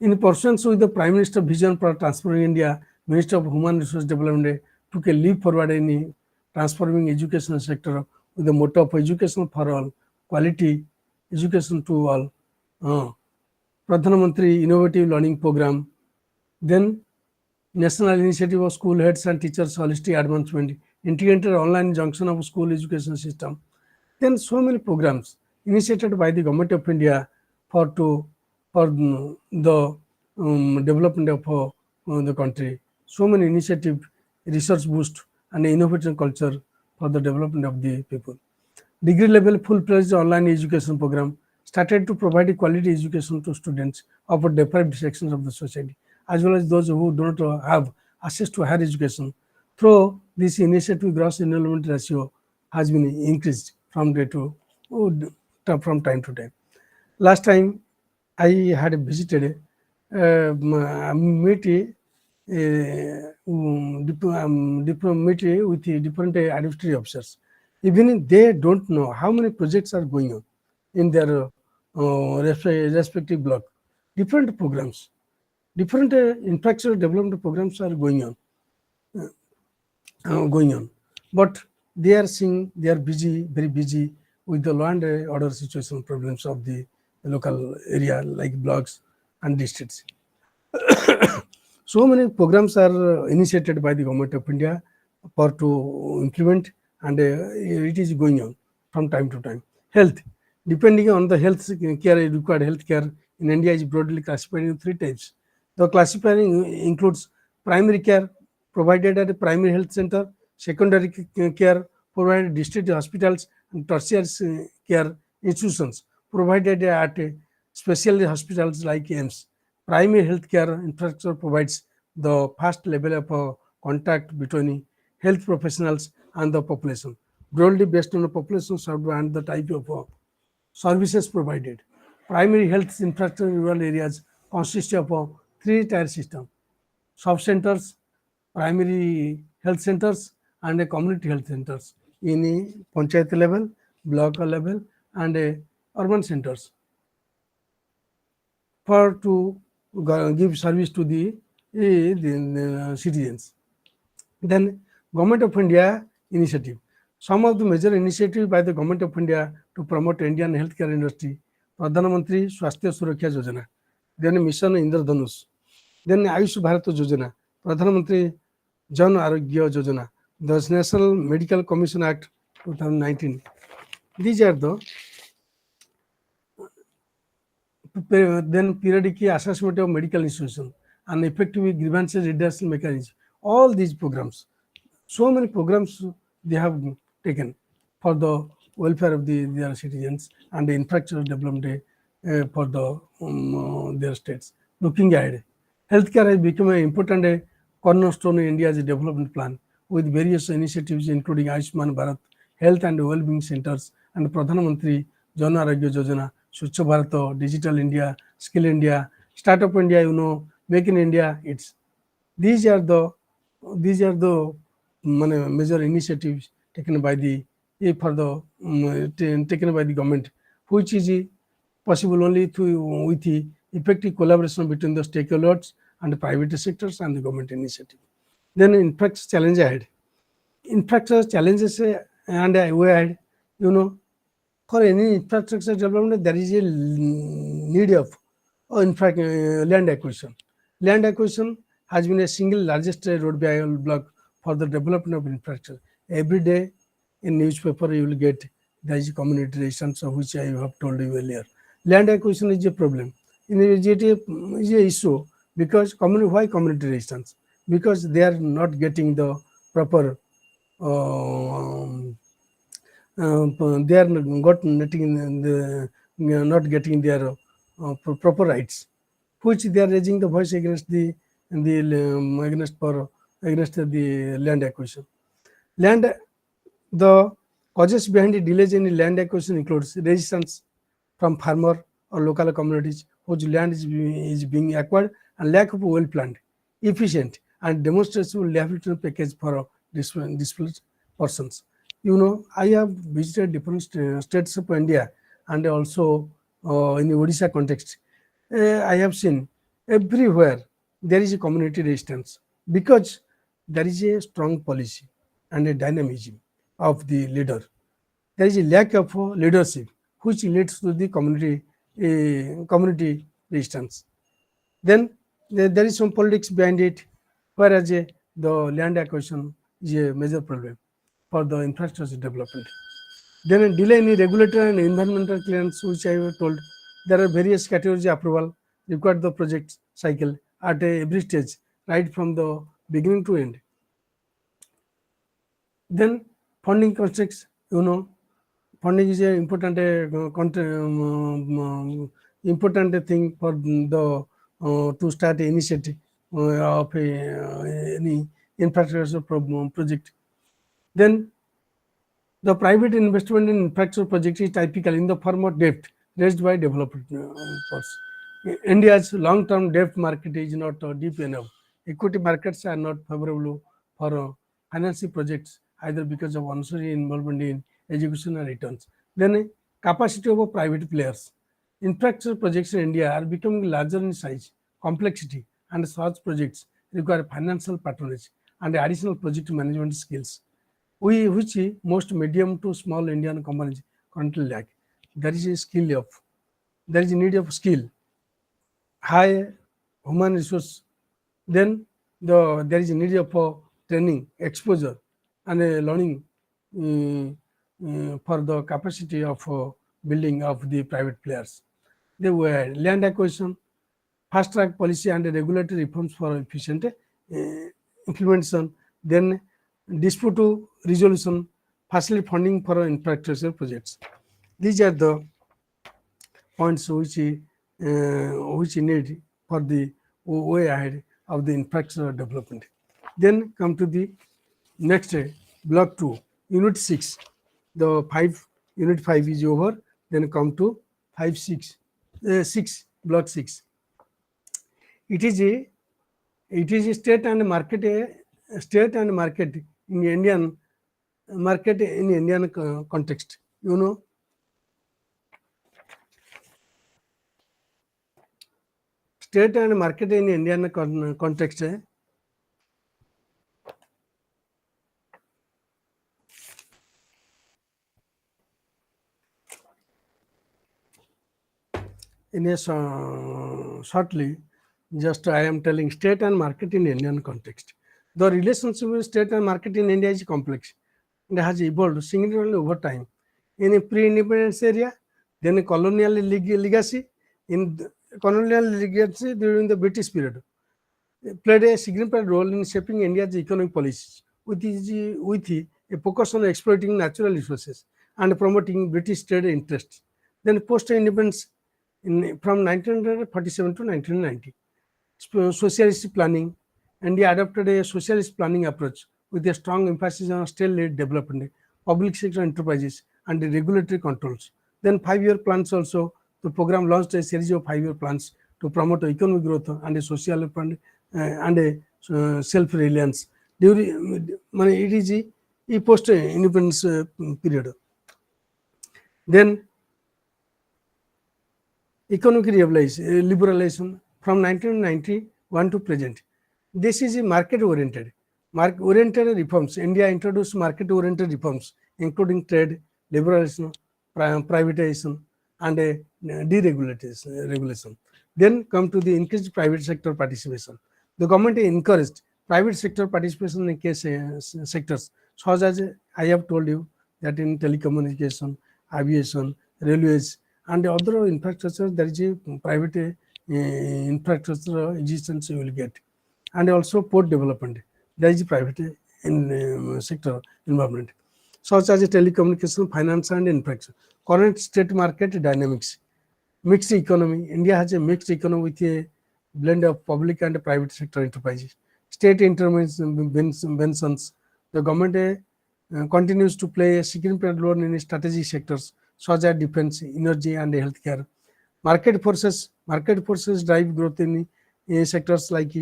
in pursuance with the Prime Minister vision for transforming India, Minister of Human Resource Development took a leap forward in transforming education sector with the motto of education for all, quality education to all. Pradhan Mantri Innovative Learning Program, then National Initiative of School Heads and Teachers Holistic Advancement, integrated online junction of school education system. Then so many programs initiated by the Government of India for the development of the country. So many initiative, research boost and innovation culture for the development of the people. Degree level full-fledged online education program started to provide quality education to students of deprived sections of the society, as well as those who do not have access to higher education. Through this initiative, gross enrollment ratio has been increased from time to time. Last time I had visited meet with the different administrative officers. Even they don't know how many projects are going on in their respective block. Different programs, different infrastructure development programs are going on. But they are busy, very busy with the law and order situation problems of the local area like blocks and districts. So many programs are initiated by the Government of India for to implement, and it is going on from time to time. Health, depending on the health care required, health care in India is broadly classified in 3 types. The classifying includes primary care provided at a primary health center, secondary care provided at district hospitals, and tertiary care institutions provided at specialty hospitals like AIMS. Primary healthcare infrastructure provides the first level of contact between health professionals and the population, broadly based on the population served and the type of services provided. Primary health infrastructure in rural areas consists of a 3-tier system: sub-centers, primary health centers, and community health centers in a panchayat level, block level, and urban centers for to give service to the citizens. Then Government of India initiative. Some of the major initiatives by the Government of India to promote Indian healthcare industry: Pradhan Mantri Swasthya Suraksha Yojana, then Mission Indradhanush, then Ayush Bharat Yojana, Pradhan Mantri Jan Arogya Yojana, the National Medical Commission Act 2019. These are the then periodic assessment of medical institutions and effective grievances redressal mechanism. All these programs, so many programs they have taken for the welfare of their citizens and the infrastructure development for their states. Looking ahead, healthcare has become an important cornerstone in India's development plan, with various initiatives including Ayushman Bharat, Health and Wellbeing Centers, and Pradhan Mantri Jan Arogya Yojana, Swachh Bharat, Digital India, Skill India, Startup India, Make in India. These are the major initiatives taken by the government, which is possible only with the effective collaboration between the stakeholders and the private sectors and the government initiative. Then infrastructure challenge ahead. Infrastructure challenges and way ahead, for any infrastructure development, there is a need of land acquisition. Land acquisition has been a single largest road block for the development of infrastructure. Every day in newspaper you will get there is community registrations, of which I have told you earlier. Land acquisition is a problem. It is an issue because why community registrations? because they are not getting the proper they are not getting their proper rights, which they are raising the voice against the against the land acquisition. The causes behind the delays in land acquisition includes resistance from farmer or local communities whose land is being acquired, and lack of well planned, efficient, and demonstrable rehabilitation package for displaced persons. I have visited different states of India, and also in the Odisha context. I have seen everywhere there is a community resistance because there is a strong policy and a dynamism of the leader. There is a lack of leadership, which leads to the community resistance. Then there is some politics behind it, whereas the land acquisition is a major problem for the infrastructure development. Then a delay in regulatory and environmental clearance, which I have told, there are various categories of approval required the project cycle at every stage, right from the beginning to end. Then funding constraints, funding is an important important thing for the to start initiative of any infrastructure project. Then the private investment in infrastructure project is typical in the form of debt raised by developers. India's long-term debt market is not deep enough. Equity markets are not favorable for financing projects either because of unnecessary involvement in education and returns. Then capacity of private players. Infrastructure projects in India are becoming larger in size, complexity, and such projects require financial patronage and additional project management skills, which most medium to small Indian companies currently lack. There is a need of skill, high human resource. Then there is a need of training, exposure, and learning for the capacity of building of the private players. They were land acquisition, fast track policy and regulatory reforms for efficient implementation. Then dispute resolution, facility funding for infrastructure projects. These are the points which need for the way ahead of the infrastructure development. Then come to the next block 2, unit 6. The unit 5 is over. Then come to 6 block 6. It is a state and market in Indian context. State and market in Indian context. In a shortly, just I am telling state and market in Indian context. The relationship with state and market in India is complex and has evolved significantly over time. In a pre-independence area, then a colonial legacy. In colonial legacy during the British period played a significant role in shaping India's economic policies, with a focus on exploiting natural resources and promoting British trade interests. Then post-independence from 1947 to 1990, socialist planning. India adopted a socialist planning approach with a strong emphasis on state-led development, public sector enterprises, and regulatory controls. Then 5-year plans also. The program launched a series of 5-year plans to promote economic growth and a social and a self-reliance. During it is a post-independence period. Then economic liberalization from 1991 to present. This is market-oriented reforms. India introduced market-oriented reforms, including trade, liberalization, privatization, and deregulation. Then come to the increased private sector participation. The government encouraged private sector participation in case sectors, such as I have told you that in telecommunication, aviation, railways, and other infrastructure, there is a private infrastructure existence you will get. and also port development. There is private sector involvement, such as telecommunication, finance, and infrastructure. Current state market dynamics. Mixed economy. India has a mixed economy with a blend of public and private sector enterprises. State interventions. The government continues to play a significant role in strategic sectors such as defense, energy, and healthcare. Market forces drive growth in sectors like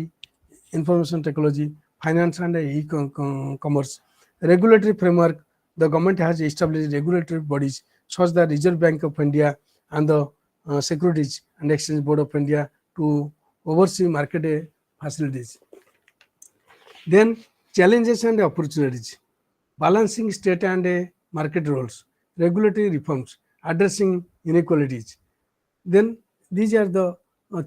information technology, finance, and e-commerce. Regulatory framework. The government has established regulatory bodies such as the Reserve Bank of India and the Securities and Exchange Board of India to oversee market facilities. Then challenges and opportunities. Balancing state and market roles, regulatory reforms, addressing inequalities. Then these are the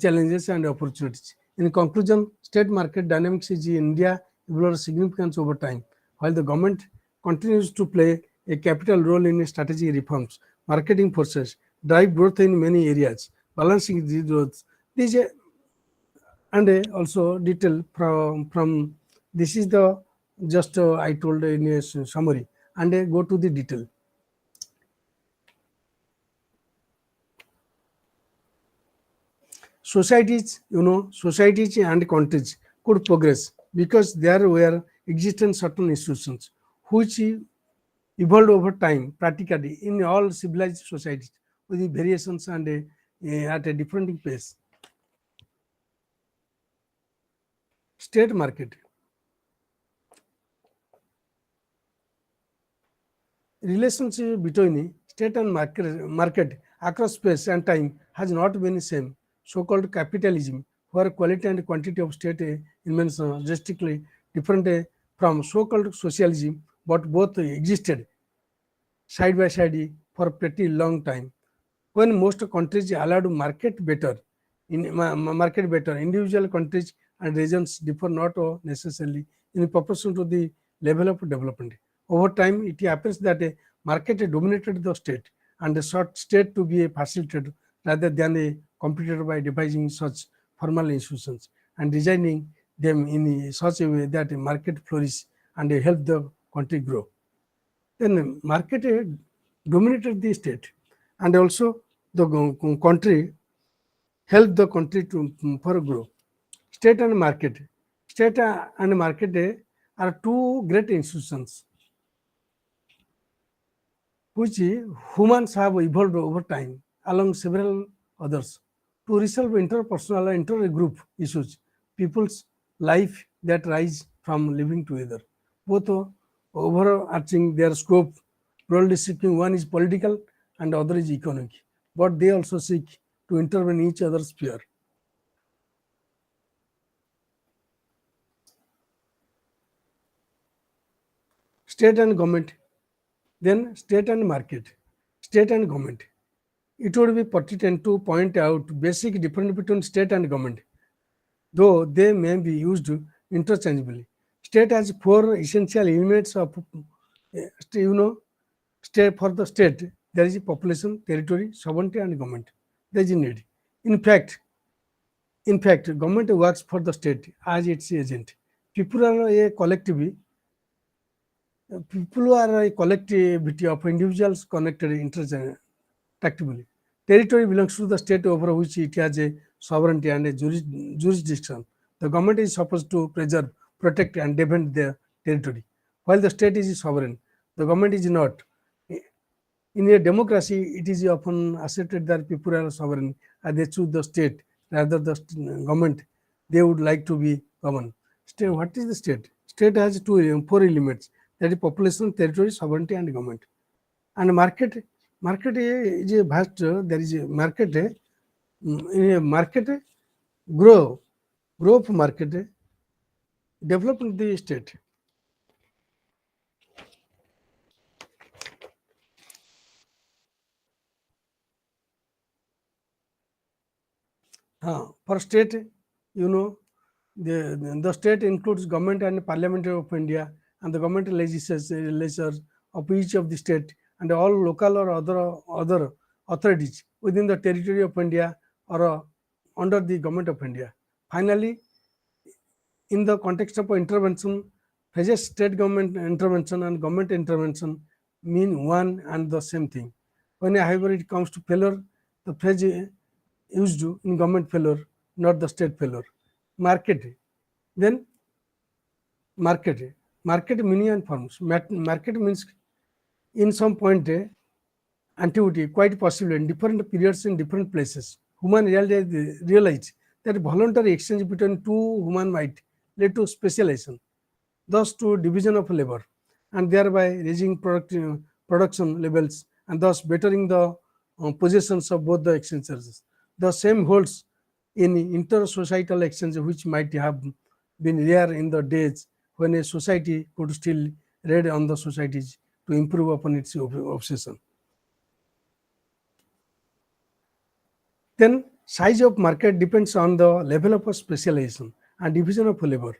challenges and opportunities. In conclusion, state market dynamics is in India evolves significance over time. While the government continues to play a capital role in strategic reforms, marketing forces drive growth in many areas. Balancing these growth, these and also detail from this is the just I told in a summary, and go to the detail. Societies and countries could progress because there were existent certain institutions which evolved over time practically in all civilized societies with the variations and at a different pace. State market. Relationship between state and market across space and time has not been the same. So-called capitalism, where quality and quantity of state remains drastically different from so-called socialism, but both existed side by side for a pretty long time. When most countries allowed market better, individual countries and regions differ not necessarily in proportion to the level of development. Over time, it happens that a market dominated the state and sought state to be a facilitator rather than a competitor by devising such formal institutions and designing them in such a way that a market flourish and help the country grow. Then market dominated the state, and also the country help the country to for grow. State and market. State and market are two great institutions which humans have evolved over time along several others to resolve interpersonal and inter-group issues, people's life that rise from living together. Both overarching their scope, broadly speaking, one is political and other is economic, but they also seek to intervene in each other's sphere. State and government, then state and market, state and government. It would be pertinent to point out basic difference between state and government, though they may be used interchangeably. State has four essential elements of, state for the state. There is population, territory, sovereignty, and government. There is a need. In fact, government works for the state as its agent. People are a collective. People are a collectivity of individuals connected interactively. Territory belongs to the state over which it has a sovereignty and a jurisdiction. The government is supposed to preserve, protect, and defend the territory, while the state is sovereign. The government is not. In a democracy, it is often accepted that people are sovereign and they choose the state rather the government they would like to be governed. What is the state? State has four elements, that is population, territory, sovereignty, and government. And market is a vast, there is a market, in a market, grow of market, development the state. For state, the state includes government and parliament of India and the government legislatures of each of the state and all local or other authorities within the territory of India or under the government of India. Finally, in the context of intervention, phrases state government intervention and government intervention mean one and the same thing. When, however, it comes to failure, the phrase used in government failure, not the state failure. Market. Then market. Market meaning and forms. Market means in some point antiquity, quite possibly in different periods in different places, human realized that voluntary exchange between two human might lead to specialization, thus to division of labor, and thereby raising production levels and thus bettering the possessions of both the exchangers. The same holds in inter-societal exchange, which might have been rare in the days when a society could still raid on the societies to improve upon its obsession. Then size of market depends on the level of specialization and division of labor.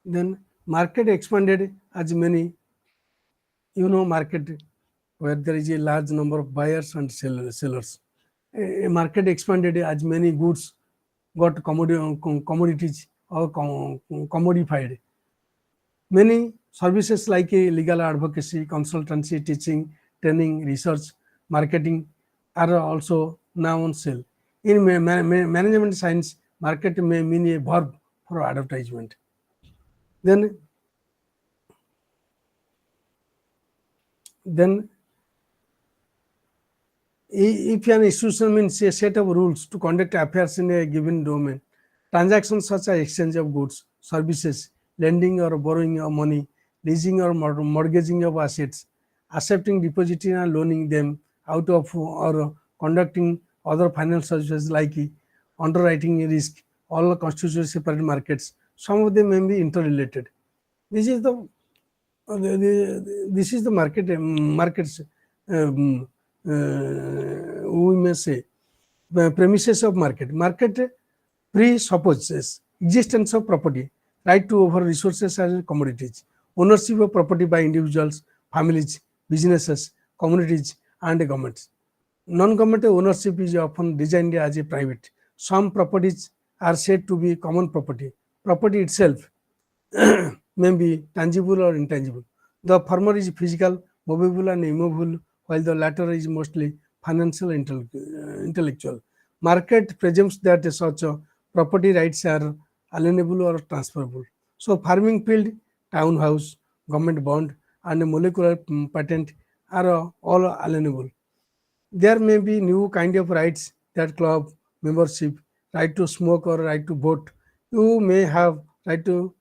Then market expanded as many, market where there is a large number of buyers and sellers. A market expanded as many goods got commodities or commodified. Many services like legal advocacy, consultancy, teaching, training, research, marketing are also now on sale. In management science, market may mean a verb for advertisement. Then if an institution means a set of rules to conduct affairs in a given domain, transactions such as exchange of goods, services, lending or borrowing of money, leasing or mortgaging of assets, accepting, depositing and loaning them out of, or conducting other financial services like underwriting risk, all constitute separate markets. Some of them may be interrelated. This is the markets. We may say premises of market. Market presupposes existence of property, right to over resources and commodities, ownership of property by individuals, families, businesses, communities, and governments. Non-government ownership is often designed as a private. Some properties are said to be common property. Property itself may be tangible or intangible. The former is physical, movable and immovable, while the latter is mostly financial intellectual. Market presumes that such property rights are alienable or transferable. So farming field, townhouse, government bond and molecular patent are all alienable. There may be new kind of rights, that club membership, right to smoke or right to vote. You may have right to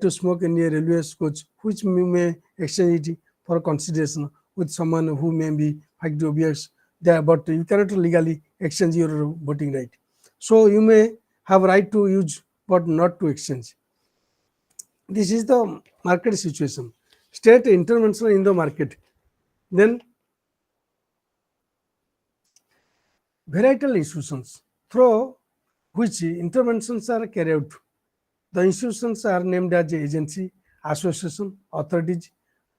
smoke in a railway coach, which you may exchange it for consideration with someone who may be like obvious there, but you cannot legally exchange your voting right. So you may have right to use but not to exchange. This is the market situation. State intervention in the market. Then varietal institutions through which interventions are carried out. The institutions are named as agency, association, authorities,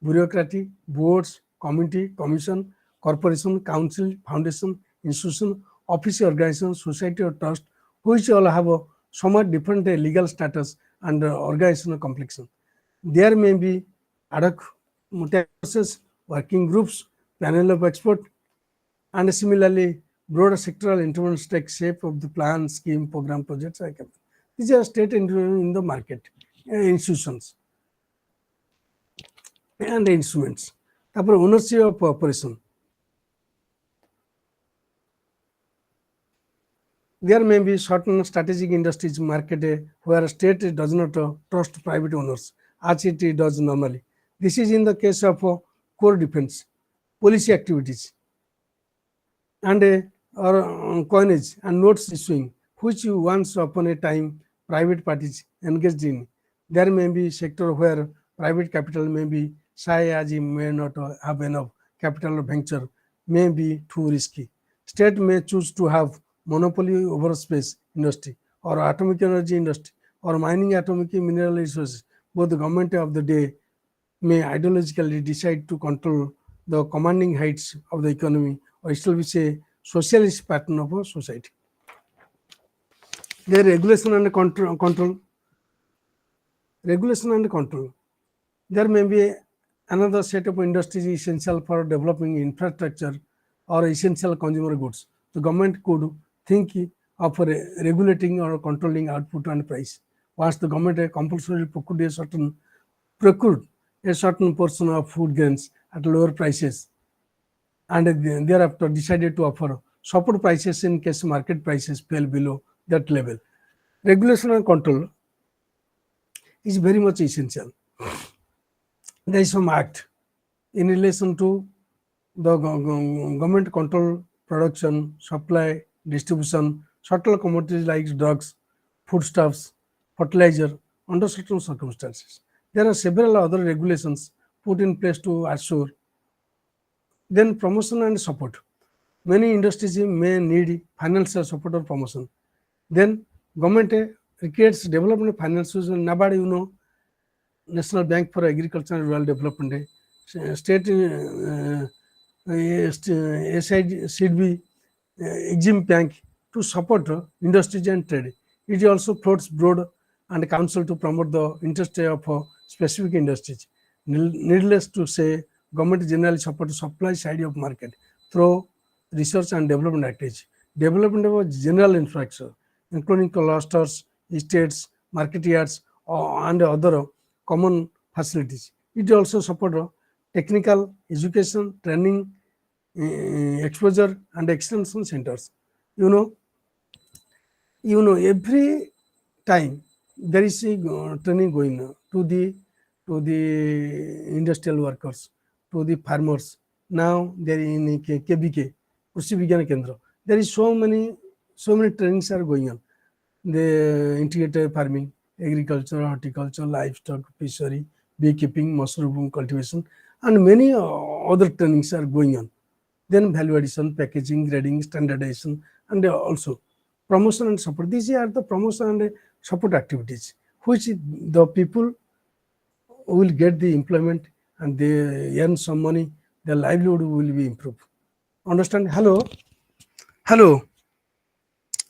bureaucracy, boards, committee, commission, corporation, council, foundation, institution, office, organization, society or trust, which all have a somewhat different legal status and organizational complexion. There may be ad hoc task forces, working groups, panel of experts, and similarly broader sectoral interventions take shape of the plan, scheme, program, projects. These are state intervention in the market, institutions and instruments. তারপর ownership of operation. There may be certain strategic industries market where state does not trust private owners as it does normally. This is in the case of core defense, policy activities, and or coinage and notes issuing, which once upon a time private parties engaged in. There may be sector where private capital may be shy as it may not have enough capital venture, may be too risky. State may choose to have monopoly over space industry or atomic energy industry or mining atomic mineral resources. Both the government of the day may ideologically decide to control the commanding heights of the economy or establish a socialist pattern of a society. Their regulation and control. Regulation and control. There may be another set of industries essential for developing infrastructure or essential consumer goods. The government could think of regulating or controlling output and price. Once the government compulsorily procured a certain portion of food grains at lower prices, and thereafter decided to offer support prices in case market prices fell below that level. Regulation and control is very much essential. There is some act in relation to the government control production, supply, distribution, subtle commodities like drugs, foodstuffs, fertilizer under certain circumstances. There are several other regulations put in place to assure. Then promotion and support. Many industries may need financial support or promotion. Then government creates development financials. NABARD, National Bank for Agriculture and Rural Development, state SIDB, Exim Bank to support industries and trade. It also floats board and council to promote the interest of specific industries. Needless to say, government generally supports supply side of market through research and development activities. Development of general infrastructure, including clusters, estates, market yards, and other common facilities. It also supports technical education, training, exposure, and extension centers. Every time there is a training going to the industrial workers, to the farmers. Now there in KBK, Krishi Vigyan Kendra, there is so many trainings are going on. The integrated farming, agriculture, horticulture, livestock, fishery, beekeeping, mushroom cultivation, and many other trainings are going on. Then value addition, packaging, grading, standardization, and also promotion and support. These are the promotion and support activities, which the people will get the employment and they earn some money, their livelihood will be improved. Understand? Hello? Hello?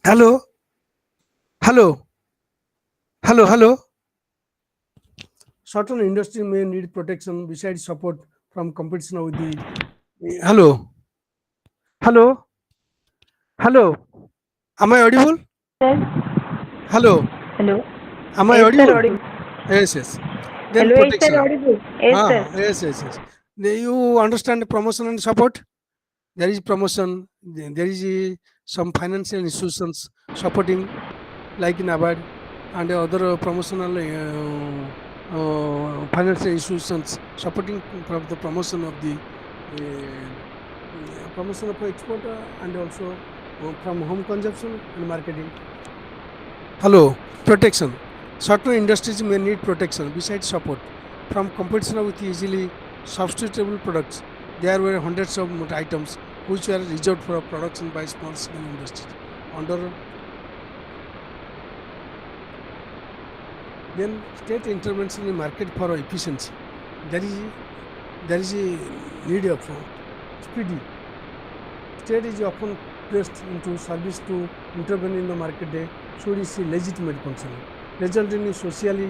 Hello? Hello? Hello? Hello? Certain industry may need protection besides support from competition with the. Hello? Hello? Hello? Am I audible? Sir. Hello? Hello. Am I Yes, audible? sir, audible. Yes. Then Hello, yes, sir, protection. audible. Yes, sir. Yes. You understand the promotion and support? There is promotion, there is some financial institutions supporting like NABARD and other promotional financial institutions supporting from the promotion of the promotion of export and also from home consumption and marketing. Hello, protection. Certain industries may need protection besides support from competition with easily substitutable products. There were hundreds of items which were reserved for production by small scale industries. Under then state intervention in market for efficiency. There is a need of speedy. State is often placed into service to intervene in the market should is legitimate concern, resulting in socially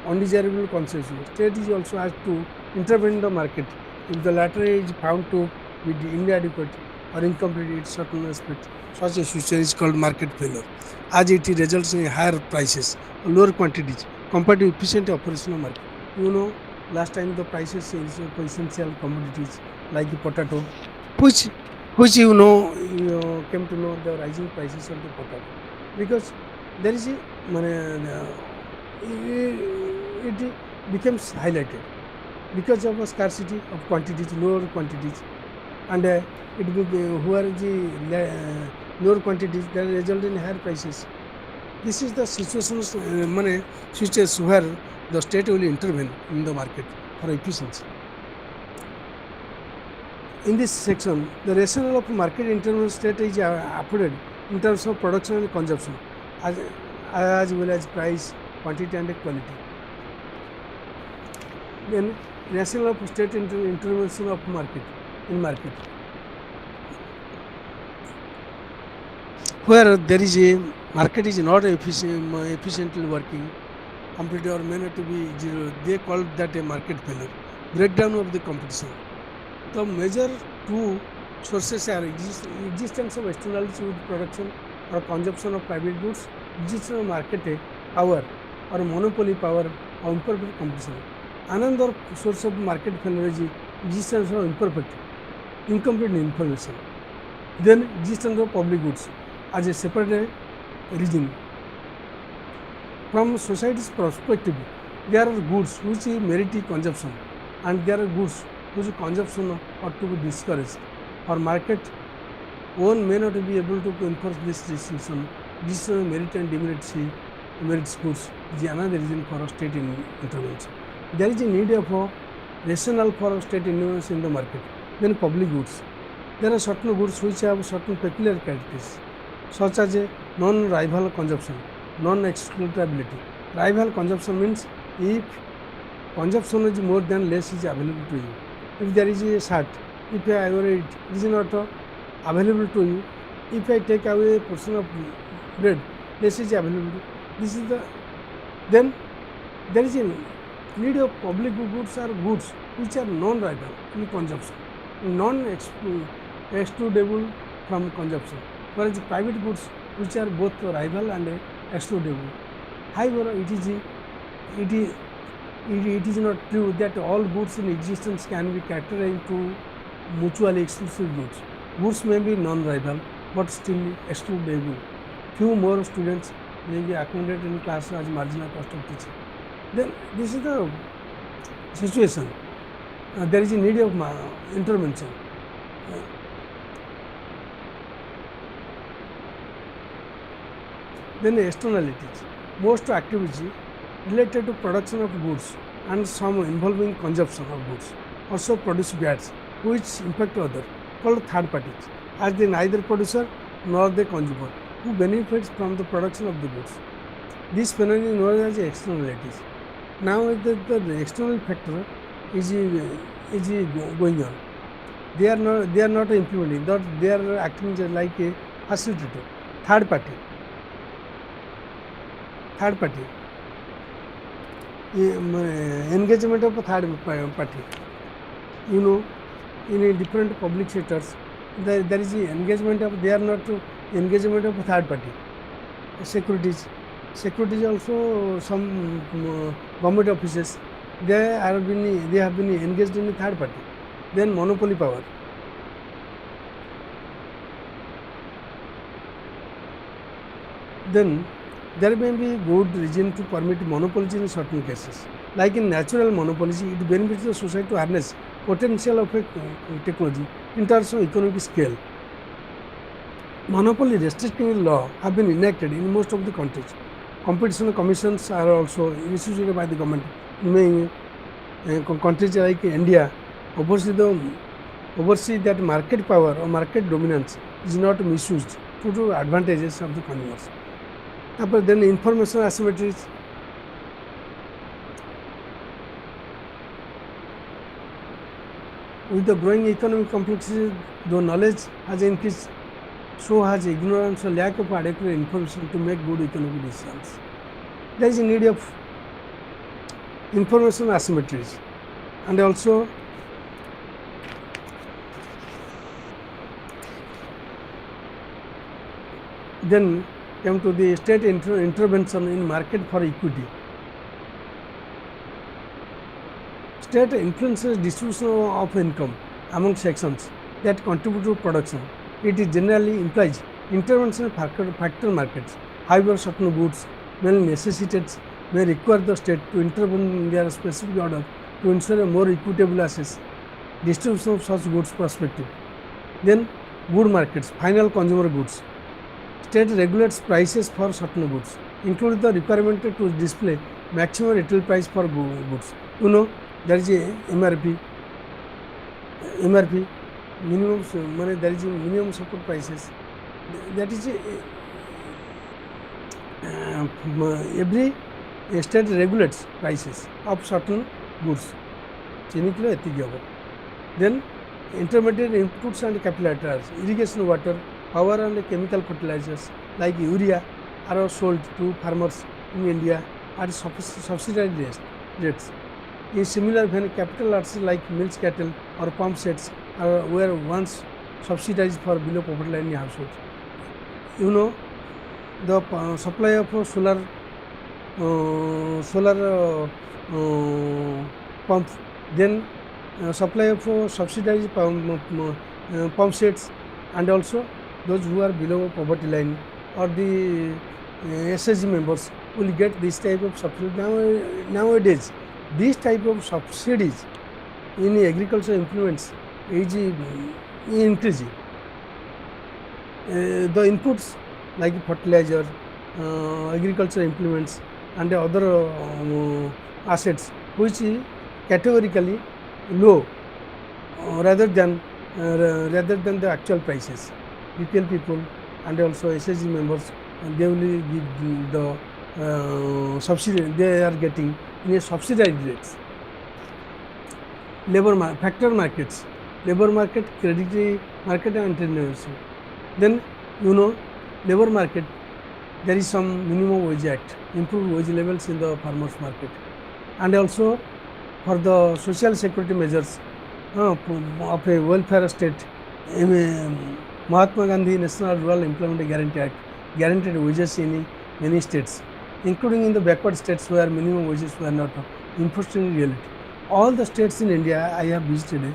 undesirable consequences. State is also asked to intervene in the market if the latter is found to be inadequate or incomplete in certain aspects. Such a situation is called market failure, as it results in higher prices, lower quantities, compared to efficient operational market. Last time the prices of essential commodities like potato, which you came to know the rising prices of the potato, because there is a it becomes highlighted because of a scarcity of quantities, lower quantities, and it will be where the lower quantities that result in higher prices. This is the situations situation where the state will intervene in the market for efficiency. In this section, the rationale of market intervention state is afforded in terms of production and consumption, as well as price, quantity, and quality. Then, rationale of state intervention of market, where there is a market is not efficiently working, competitor or may not be zero. They call that a market failure. Breakdown of the competition. The major two sources are existence of externalities with production or consumption of private goods, existence of market power or monopoly power or imperfect competition. Another source of market failure is existence of imperfect, incomplete information. Then existence of public goods as a separate reason. From society's perspective, there are goods which merit consumption and there are goods whose consumption ought to be discouraged. For market, one may not be able to enforce this distinction. This merit and demerits goods is another reason for state intervention. There is a need of a rationale for state intervention in the market. Then public goods. There are certain goods which have certain peculiar characteristics, such as a non-rival consumption, non-excludability. Rival consumption means if consumption is more than less is available to you. If there is a shirt, if I wear it, it is not available to you. If I take away a portion of bread, less is available. This is the then there is a need of public goods or goods which are non-rival in consumption, non-excludable from consumption, whereas private goods which are both rival and excludable. However, it is not true that all goods in existence can be categorized into mutually exclusive goods. Goods may be non-rival but still excludable. Few more students may be accommodated in class as marginal cost of teaching. Then this is the situation. There is a need of intervention. Then externalities. Most activities related to production of goods and some involving consumption of goods also produce bads which impact others, called third parties, as the neither producer nor the consumer who benefits from the production of the goods. This phenomenon is known as externalities. Now the external factor is going on. They are not implementing, they are acting like a facilitator. Third party engagement of a third party. You know, in different public sectors, there is engagement of, they are not engagement of a third party. Securities also, some government offices, they have been engaged in a third party. Then monopoly power. Then there may be good reason to permit monopolies in certain cases. Like in natural monopolies, it benefits the society to harness potential of a technology in terms of economic scale. Monopoly restricting law have been enacted in most of the countries. Competition commissions are also instituted by the government. In countries like India, oversee that market power or market dominance is not misused to the advantages of the consumers. Then information asymmetries. With the growing economic complexity, though knowledge has increased, so has ignorance or lack of adequate information to make good economic decisions. There is a need of information asymmetries, and also then come to the state intervention in market for equity. State influences distribution of income among sections that contribute to production. It generally implies intervention in factor markets. However, certain goods may require the state to intervene in their specific order to ensure a more equitable access distribution of such goods perspective. Then good markets, final consumer goods. State regulates prices for certain goods, including the requirement to display maximum retail price for goods. You know, there is a MRP, minimum, there is a minimum support prices. That is every state regulates prices of certain goods. Then intermediate inputs and capital irrigation water, power and chemical fertilizers like urea, are sold to farmers in India at subsidized rates. In similar vein, capital arts like milk cattle or pump sets were once subsidized for below poverty line households. You know, the supply of solar pump, then supply of subsidized pump sets, and also those who are below poverty line or the SSG members will get this type of subsidy. Nowadays, this type of subsidies in agricultural implements is increasing. The inputs like fertilizer, agricultural implements, and other assets which is categorically low rather than the actual prices. BPL people and also SSG members, they will give the subsidy they are getting in a subsidized rates. Factor markets, labor market, credit market, and entrepreneurship. Then labor market, there is some minimum wage act, improved wage levels in the farmers market, and also for the social security measures of a welfare state, Mahatma Gandhi National Rural Employment Guarantee Act guaranteed wages in many states, including in the backward states where minimum wages were not enforced in reality. All the states in India I have visited,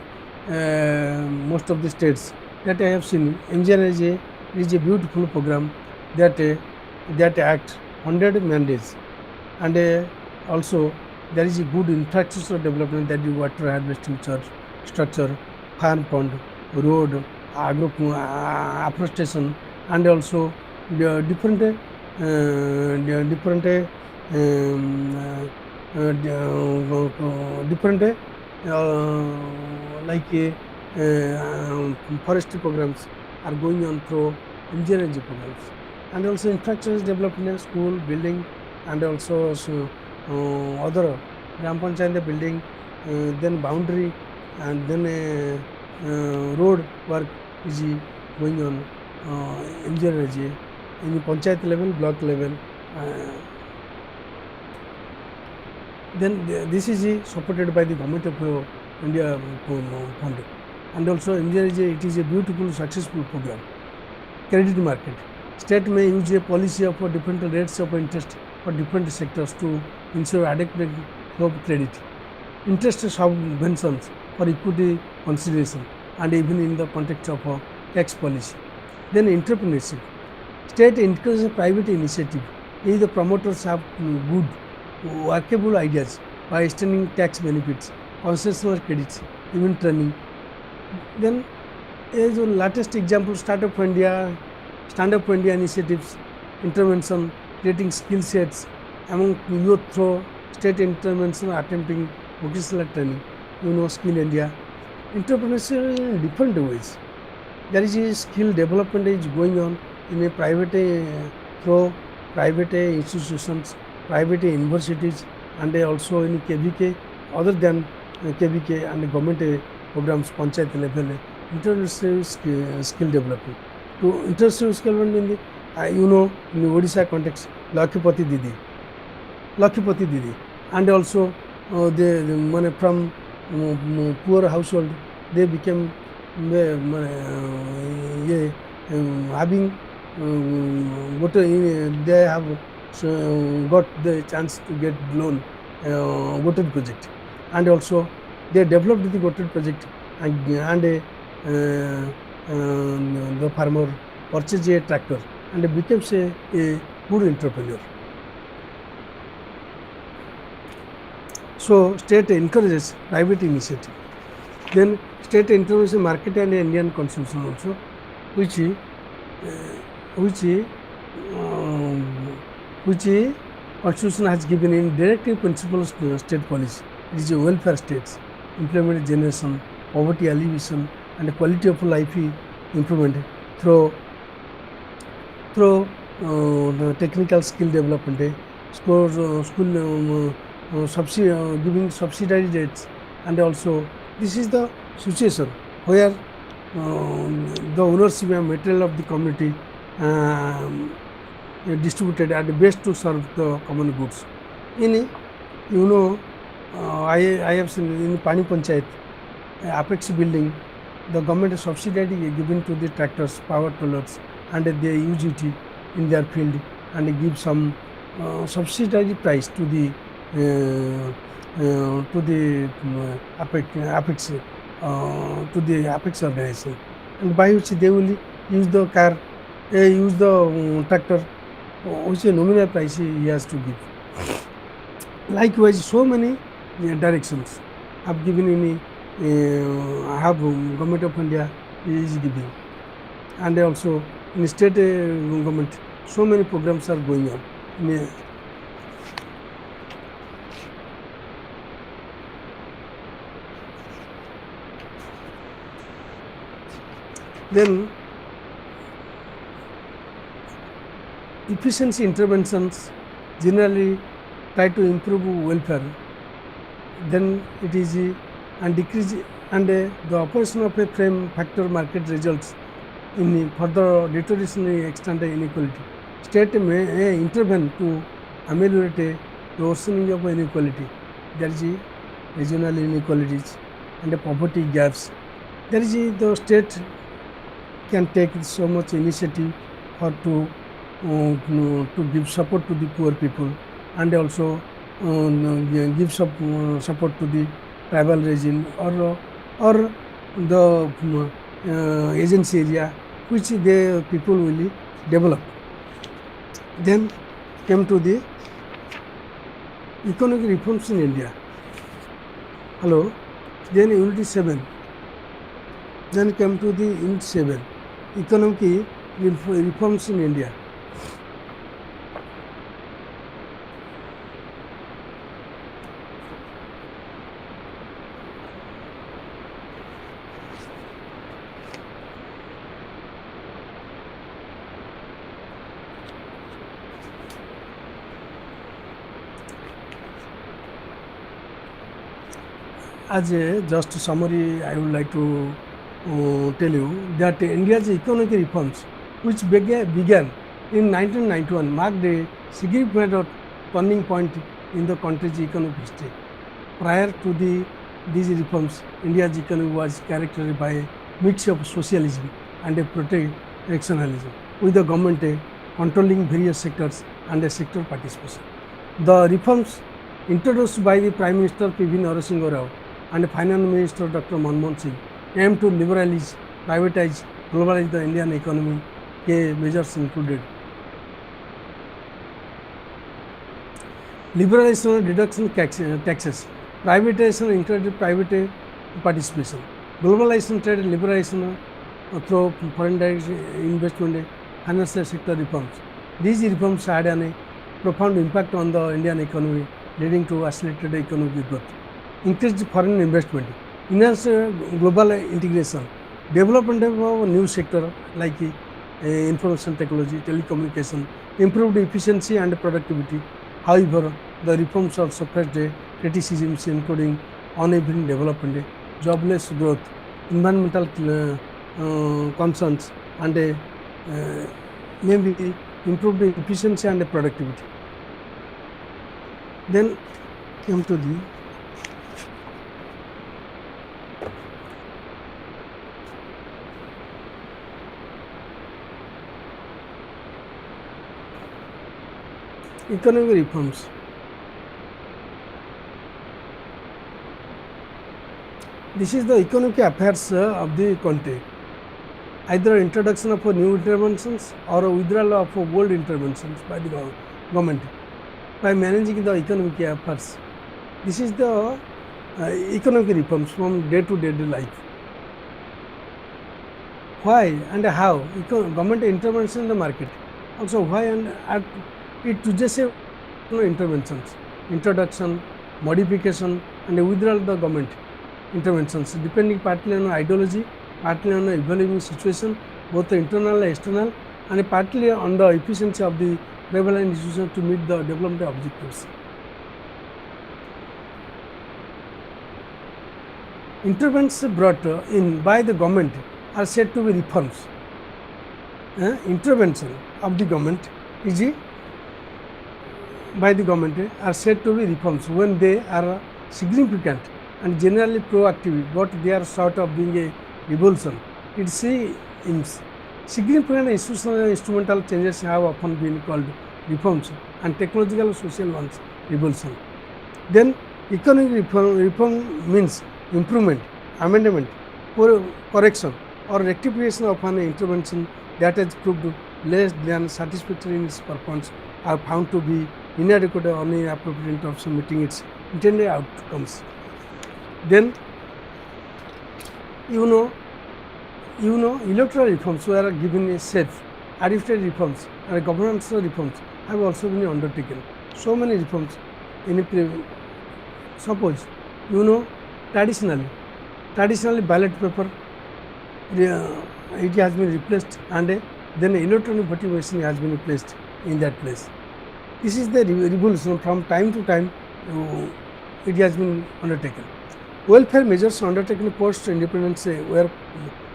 most of the states that I have seen, MGNRJ is a beautiful program that act 100 mandates, and also there is a good infrastructure development, that is water harvesting structure, farm pond, road, afforestation, and also the different like forestry programs are going on through engineering programs, and also infrastructure development, school building, and also other Gram Panchayat building, then boundary, and then road work is going on engineering in Panchayat level, block level. Then this is supported by the government of India fund, and also MGNRJ, it is a beautiful successful program. Credit market, state may use a policy of different rates of interest for different sectors to ensure adequate flow of credit. Interest subventions for equity consideration, and even in the context of tax policy. Then entrepreneurship, state encourages private initiative. If the promoters have good workable ideas by extending tax benefits, concessional credits, even training. Then as a latest example, Stand-up India initiatives, intervention, creating skill sets among youth through state intervention, attempting vocational training, Skill India. Entrepreneurship in different ways. There is a skill development is going on in a private through private institutions, private universities, and also in KVK, other than KVK and government programs, Panchayat level, international skill development. To international skill development in the, in Odisha context, Lakshmipati Didi, and also they from poor household, they became having they have got the chance to get loan voted project, and also they developed the voted project, and the farmer purchased a tractor and becomes a good entrepreneur. So state encourages private initiative. Then state encourages market and Indian consumption also, which Constitution has given in directive principles to state policy. It is a welfare states, employment generation, poverty alleviation, and quality of life improvement through the technical skill development, school giving subsidized rates, and also this is the situation where the ownership and material of the community distributed at best to serve the common goods. In I have seen in Pani Panchayat, Apex building, the government subsidy given to the tractors, power tillers, and they use it in their field and give some subsidized price to the Apex organization, and by which they will use the car, use the tractor, which a nominal price he has to give. Likewise, so many directions have given in have government of India is giving, and also in state government, so many programs are going on. Then efficiency interventions generally try to improve welfare, then it is and decrease, and the operation of a frame factor market results in further deterioration extent inequality. State may intervene to ameliorate the worsening of inequality. There is regional inequalities and the poverty gaps. There is the state can take so much initiative for to give support to the poor people, and also give support to the tribal region or the agency area which the people will develop. Then came to the economic reforms in India. Hello. Then Unit 7. Then came to the Unit 7, economic reforms in India. As a just summary, I would like to tell you that India's economic reforms, which began in 1991, marked a significant turning point in the country's economic history. Prior to these reforms, India's economy was characterized by a mix of socialism and a protectionism, with the government controlling various sectors and a sector participation. The reforms introduced by the Prime Minister P.V. Narasimha Rao and Finance Minister Dr. Manmohan Singh aim to liberalize, privatize, globalize the Indian economy. Measures included liberalization, reduction taxes, privatization, encourage private participation, globalization, trade liberalization through foreign direct investment, financial sector reforms. These reforms had a profound impact on the Indian economy, leading to accelerated economic growth. Increased foreign investment, enhanced global integration, development of a new sector like information technology, telecommunication, improved efficiency and productivity. However, the reforms also faced criticisms including uneven development, jobless growth, environmental concerns, and maybe improved efficiency and productivity. Then came to the economic reforms. This is the economic affairs of the country. Either introduction of new interventions or a withdrawal of old interventions by the government by managing the economic affairs. This is the economic reforms from day-to-day life. Why and how government intervention in the market. Also why and it chooses interventions, introduction, modification, and withdrawal of the government interventions, depending partly on ideology, partly on the evolving situation, both internal and external, and partly on the efficiency of the prevalent institutions to meet the development objectives. Interventions brought in by the government are said to be reforms. Intervention of the government is by the government are said to be reforms when they are significant and generally proactive, but they are sort of being a revolution. It seems significant institutional and instrumental changes have often been called reforms and technological social ones revolution. Then economic reform means improvement, amendment, correction or rectification of an intervention that has proved less than satisfactory in its performance are found to be inadequate or inappropriate in terms of meeting its intended outcomes. Then electoral reforms were given a shape. Administrative reforms and governance reforms have also been undertaken. So many reforms in suppose traditionally ballot paper it has been replaced and then electronic voting machine has been placed in that place. This is the revolution. From time to time it has been undertaken. Welfare measures undertaken post independence were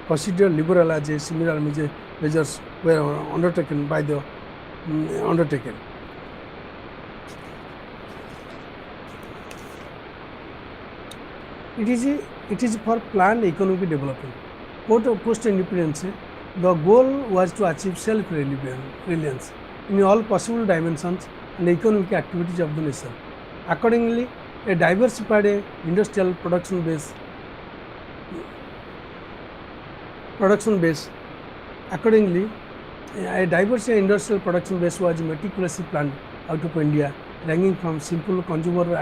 considered liberal as a similar measures were undertaken by the undertaken. It is for planned economic development. Post independence, the goal was to achieve self-reliance in all possible dimensions and economic activities of the nation. Accordingly, a diversified industrial production base. Accordingly, a diverse industrial production base was meticulously planned out of India, ranging from simple consumer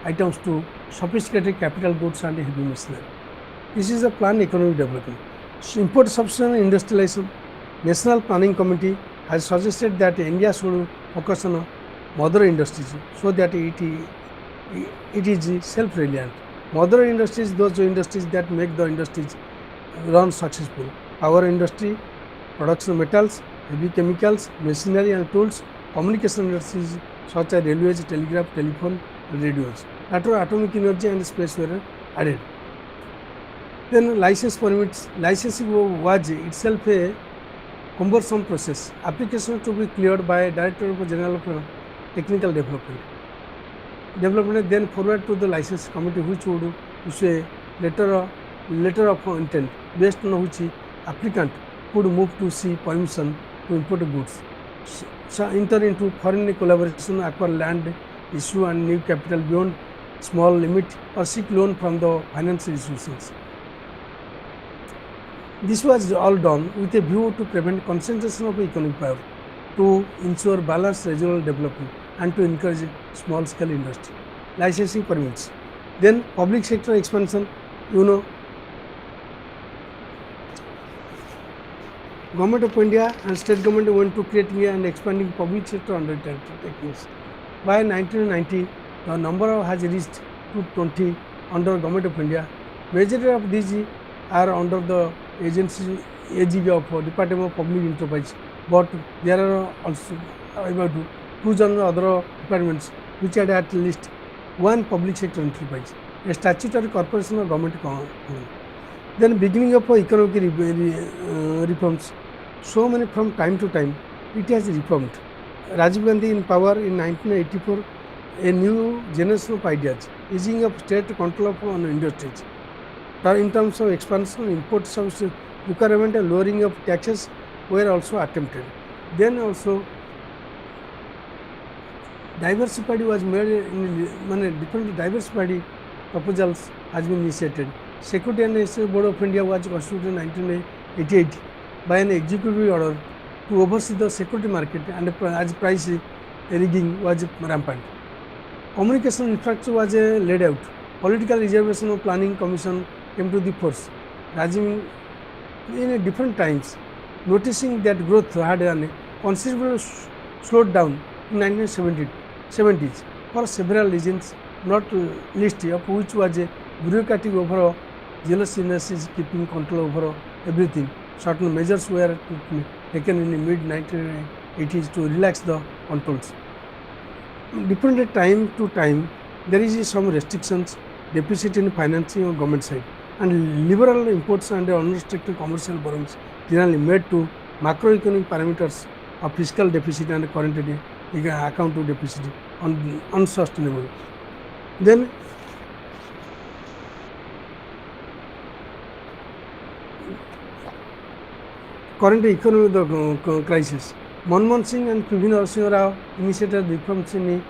items to sophisticated capital goods and heavy machinery. This is a planned economic development. Import substitution and industrialization. National Planning Committee has suggested that India should focus on mother industries so that it is self-reliant. Mother industries, those industries that make the industries run successful. Power industry, production of metals, heavy chemicals, machinery and tools, communication industries such as railways, telegraph, telephone, and radios. Later, atomic energy and space were added. Then license permits. Licensing was itself a cumbersome process. Applications to be cleared by Director General of Technical Development. Then forward to the license committee, which would issue a letter of intent based on which applicant could move to see permission to import goods, enter into foreign collaboration, acquire land, issue and new capital beyond small limit, or seek loan from the financial institutions. This was all done with a view to prevent concentration of economic power, to ensure balanced regional development and to encourage small-scale industry. Licensing permits. Then public sector expansion. Government of India and state government went to creating and expanding public sector undertakings. By 1990, the number has reached 220 under Government of India. Majority of these are under the agency AGB of Department of Public Enterprise, but there are also about 2,000 other departments which had at least one public sector enterprise, a statutory corporation of government. Then beginning of economic reforms, so many from time to time it has reformed. Rajiv Gandhi in power in 1984, a new generation of ideas, easing of state control on industries. In terms of expansion, import substitute requirement and lowering of taxes were also attempted. Then also diversified was made in different diversified proposals has been initiated. Security and Exchange Board of India was constituted in 1988 by an executive order to oversee the security market, and as price rigging was rampant. Communication infrastructure was laid out. Political reservation of planning commission came to the force. Rajiv in different times, noticing that growth had a considerable slowed down in 1970s for several reasons, not least of which was a bureaucratic overall jealousness is keeping control over everything. Certain measures were taken in the mid-1980s to relax the controls. Different time to time, there is some restrictions, deficit in financing on government side, and liberal imports and unrestricted commercial borrowings generally made to macroeconomic parameters of fiscal deficit and current account to deficit unsustainable. Then current economic crisis. Manmohan Singh and P.V. Narasimha Rao initiated reforms in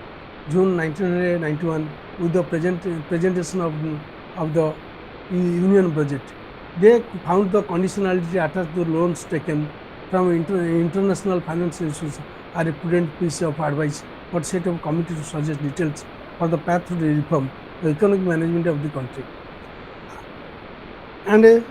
June 1991 with the presentation of the union budget. They found the conditionality attached to loans taken from international financial institutions are a prudent piece of advice, but set up a committee to suggest details for the path to the reform, the economic management of the country. And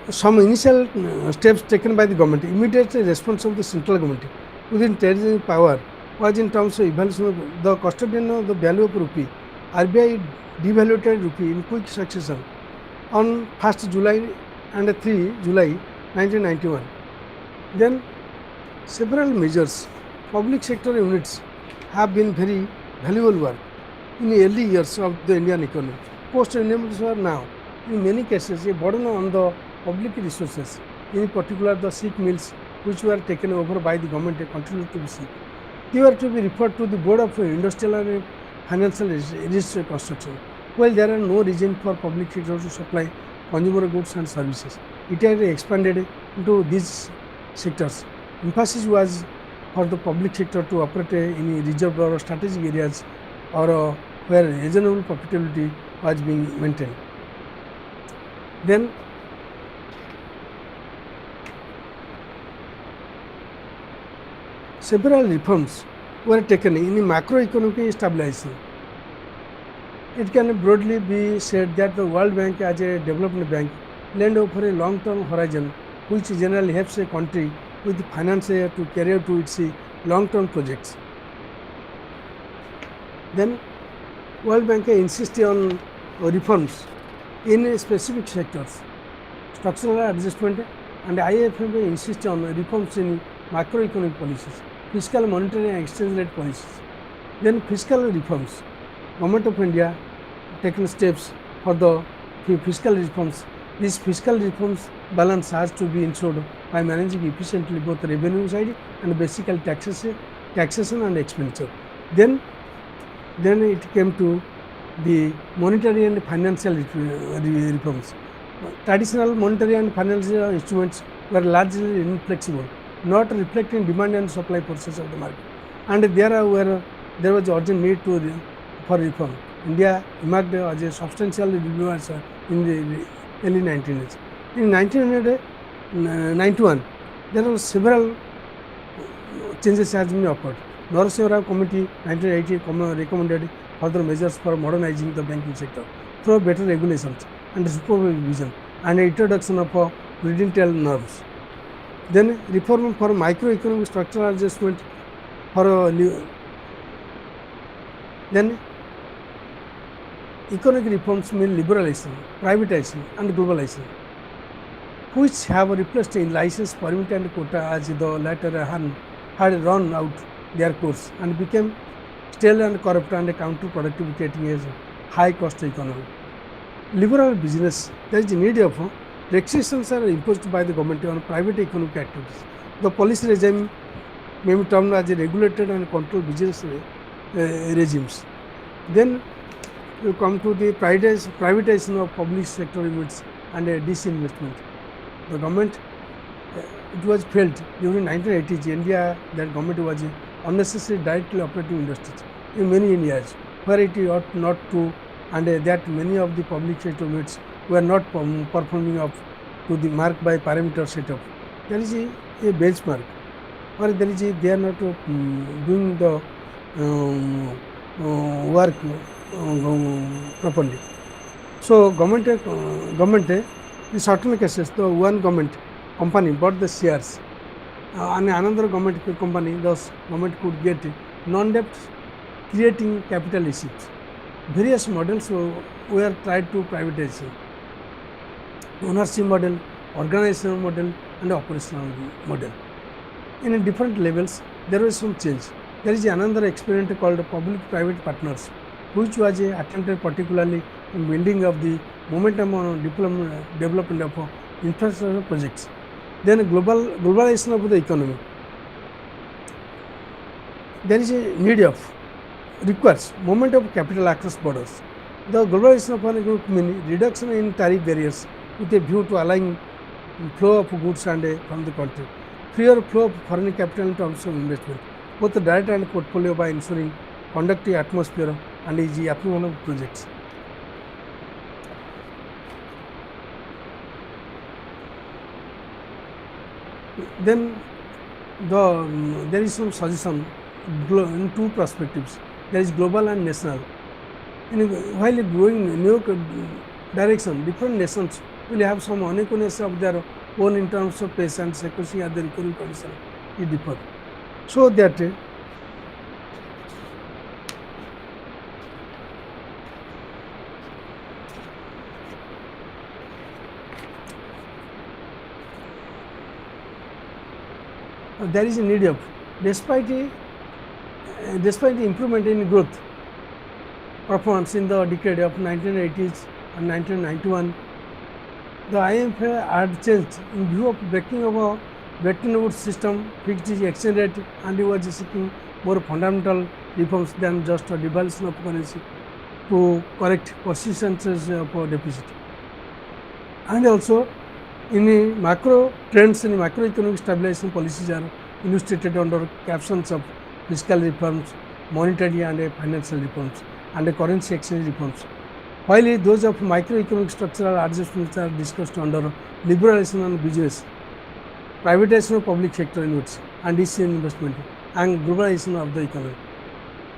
some initial steps taken by the government. Immediate response of the central government within treasury power was in terms of evaluation of the custodian of the value of rupee. RBI devaluated rupee in quick succession on 1st July and 3 July 1991. Then several measures, public sector units have been very valuable work in the early years of the Indian economy. Post-independence were now, in many cases, a burden on the public resources, in particular the sick mills which were taken over by the government continue to be sick. They were to be referred to the Board of Industrial and Financial Construction. While there are no reason for public sector to supply consumer goods and services, it had expanded into these sectors. Emphasis was for the public sector to operate in reserved or strategic areas or where reasonable profitability was being maintained. Then several reforms were taken in macroeconomic stabilization. It can broadly be said that the World Bank as a development bank lend over a long-term horizon which generally helps a country with finance to carry out to its long-term projects. Then World Bank insists on reforms in specific sectors, structural adjustment, and IMF insists on reforms in macroeconomic policies, fiscal, monetary and exchange rate policies. Then fiscal reforms. Government of India taken steps for the fiscal reforms. These fiscal reforms balance has to be ensured by managing efficiently both revenue side and basically taxation and expenditure. Then it came to the monetary and financial reforms. Traditional monetary and financial instruments were largely inflexible, not reflecting demand and supply forces of the market, and there was urgent need for reform. India emerged as a substantial reformer in the early 1900s. In 1991, there were several changes has been occurred. Narasimha Rao Committee 1980 recommended further measures for modernizing the banking sector through better regulations and supervision and introduction of prudential norms. Then reform for microeconomic structural adjustment for then economic reforms mean liberalization, privatization and globalization, which have replaced in license, permit and quota as the latter had run out their course and became stale and corrupt and counterproductive, creating a high cost economy. Liberal business, there is a need of restrictions are imposed by the government on private economic activities. The policy regime may be termed as a regulated and controlled business regimes. Then you come to the privatization of public sector units and disinvestment. The government, it was felt during 1980s, India, that government was unnecessary directly operating industries in many areas where it ought not to, and that many of the public sector units were not performing up to the mark by parameter setup. There is a benchmark, or they are not doing the work properly. So government in certain cases, the one government company bought the shares and another government company, thus government could get non-debt, creating capital receipts. Various models were tried to privatize: ownership model, organizational model, and operational model. In different levels, there was some change. There is another experiment called public-private partners, which was attempted particularly in building of the momentum on development of infrastructure projects. Then globalization of the economy. There is a need of requires movement of capital across borders. The globalization of an economic mean reduction in tariff barriers with a view to allowing flow of goods and from the country. Freer flow of foreign capital in terms of investment, both direct and portfolio by ensuring conductive atmosphere and easy approval of projects. Then there is some suggestion in two perspectives. There is global and national. While going new direction, different nations will have some uniqueness of their own in terms of pace and secrecy at the economic condition. It differ. So that there is a need of, despite the improvement in growth performance in the decade of 1980s and 1991, the IMF had changed in view of breaking of a Bretton Woods system, fixed its exchange rate, and he was seeking more fundamental reforms than just a devaluation of currency to correct persistences of a deficit. And also, in the macro trends in macroeconomic stabilization policies are illustrated under captions of fiscal reforms, monetary and financial reforms, and currency exchange reforms. While those of microeconomic structural adjustments are discussed under liberalization and business, privatization of public sector units, and decision investment, and globalization of the economy.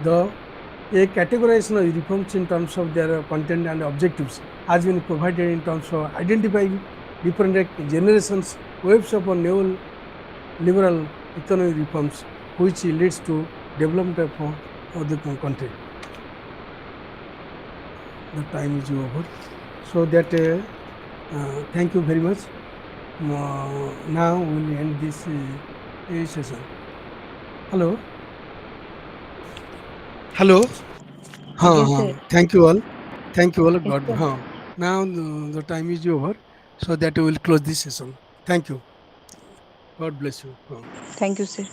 A categorization of reforms in terms of their content and objectives has been provided in terms of identifying different generations, waves of neoliberal economic reforms, which leads to development of the country. The time is over. So that thank you very much. Now we will end this session. Hello. Hello. Yes, sir. Thank you all. Thank you all. Yes, God. sir. Now the time is over. So that we will close this session. Thank you. God bless you. Thank you, sir.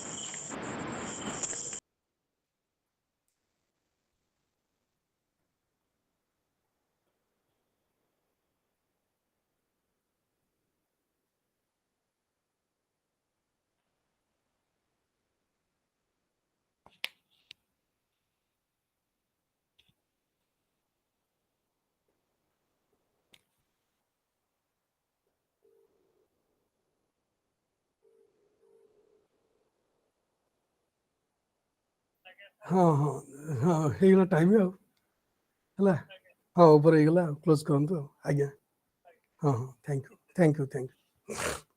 ହେଇଗଲା time ଆଉ ହେଲା ଉପରେ ହେଇଗଲା close କରନ୍ତୁ ଆଉ ଆଜ୍ଞା thank you thank you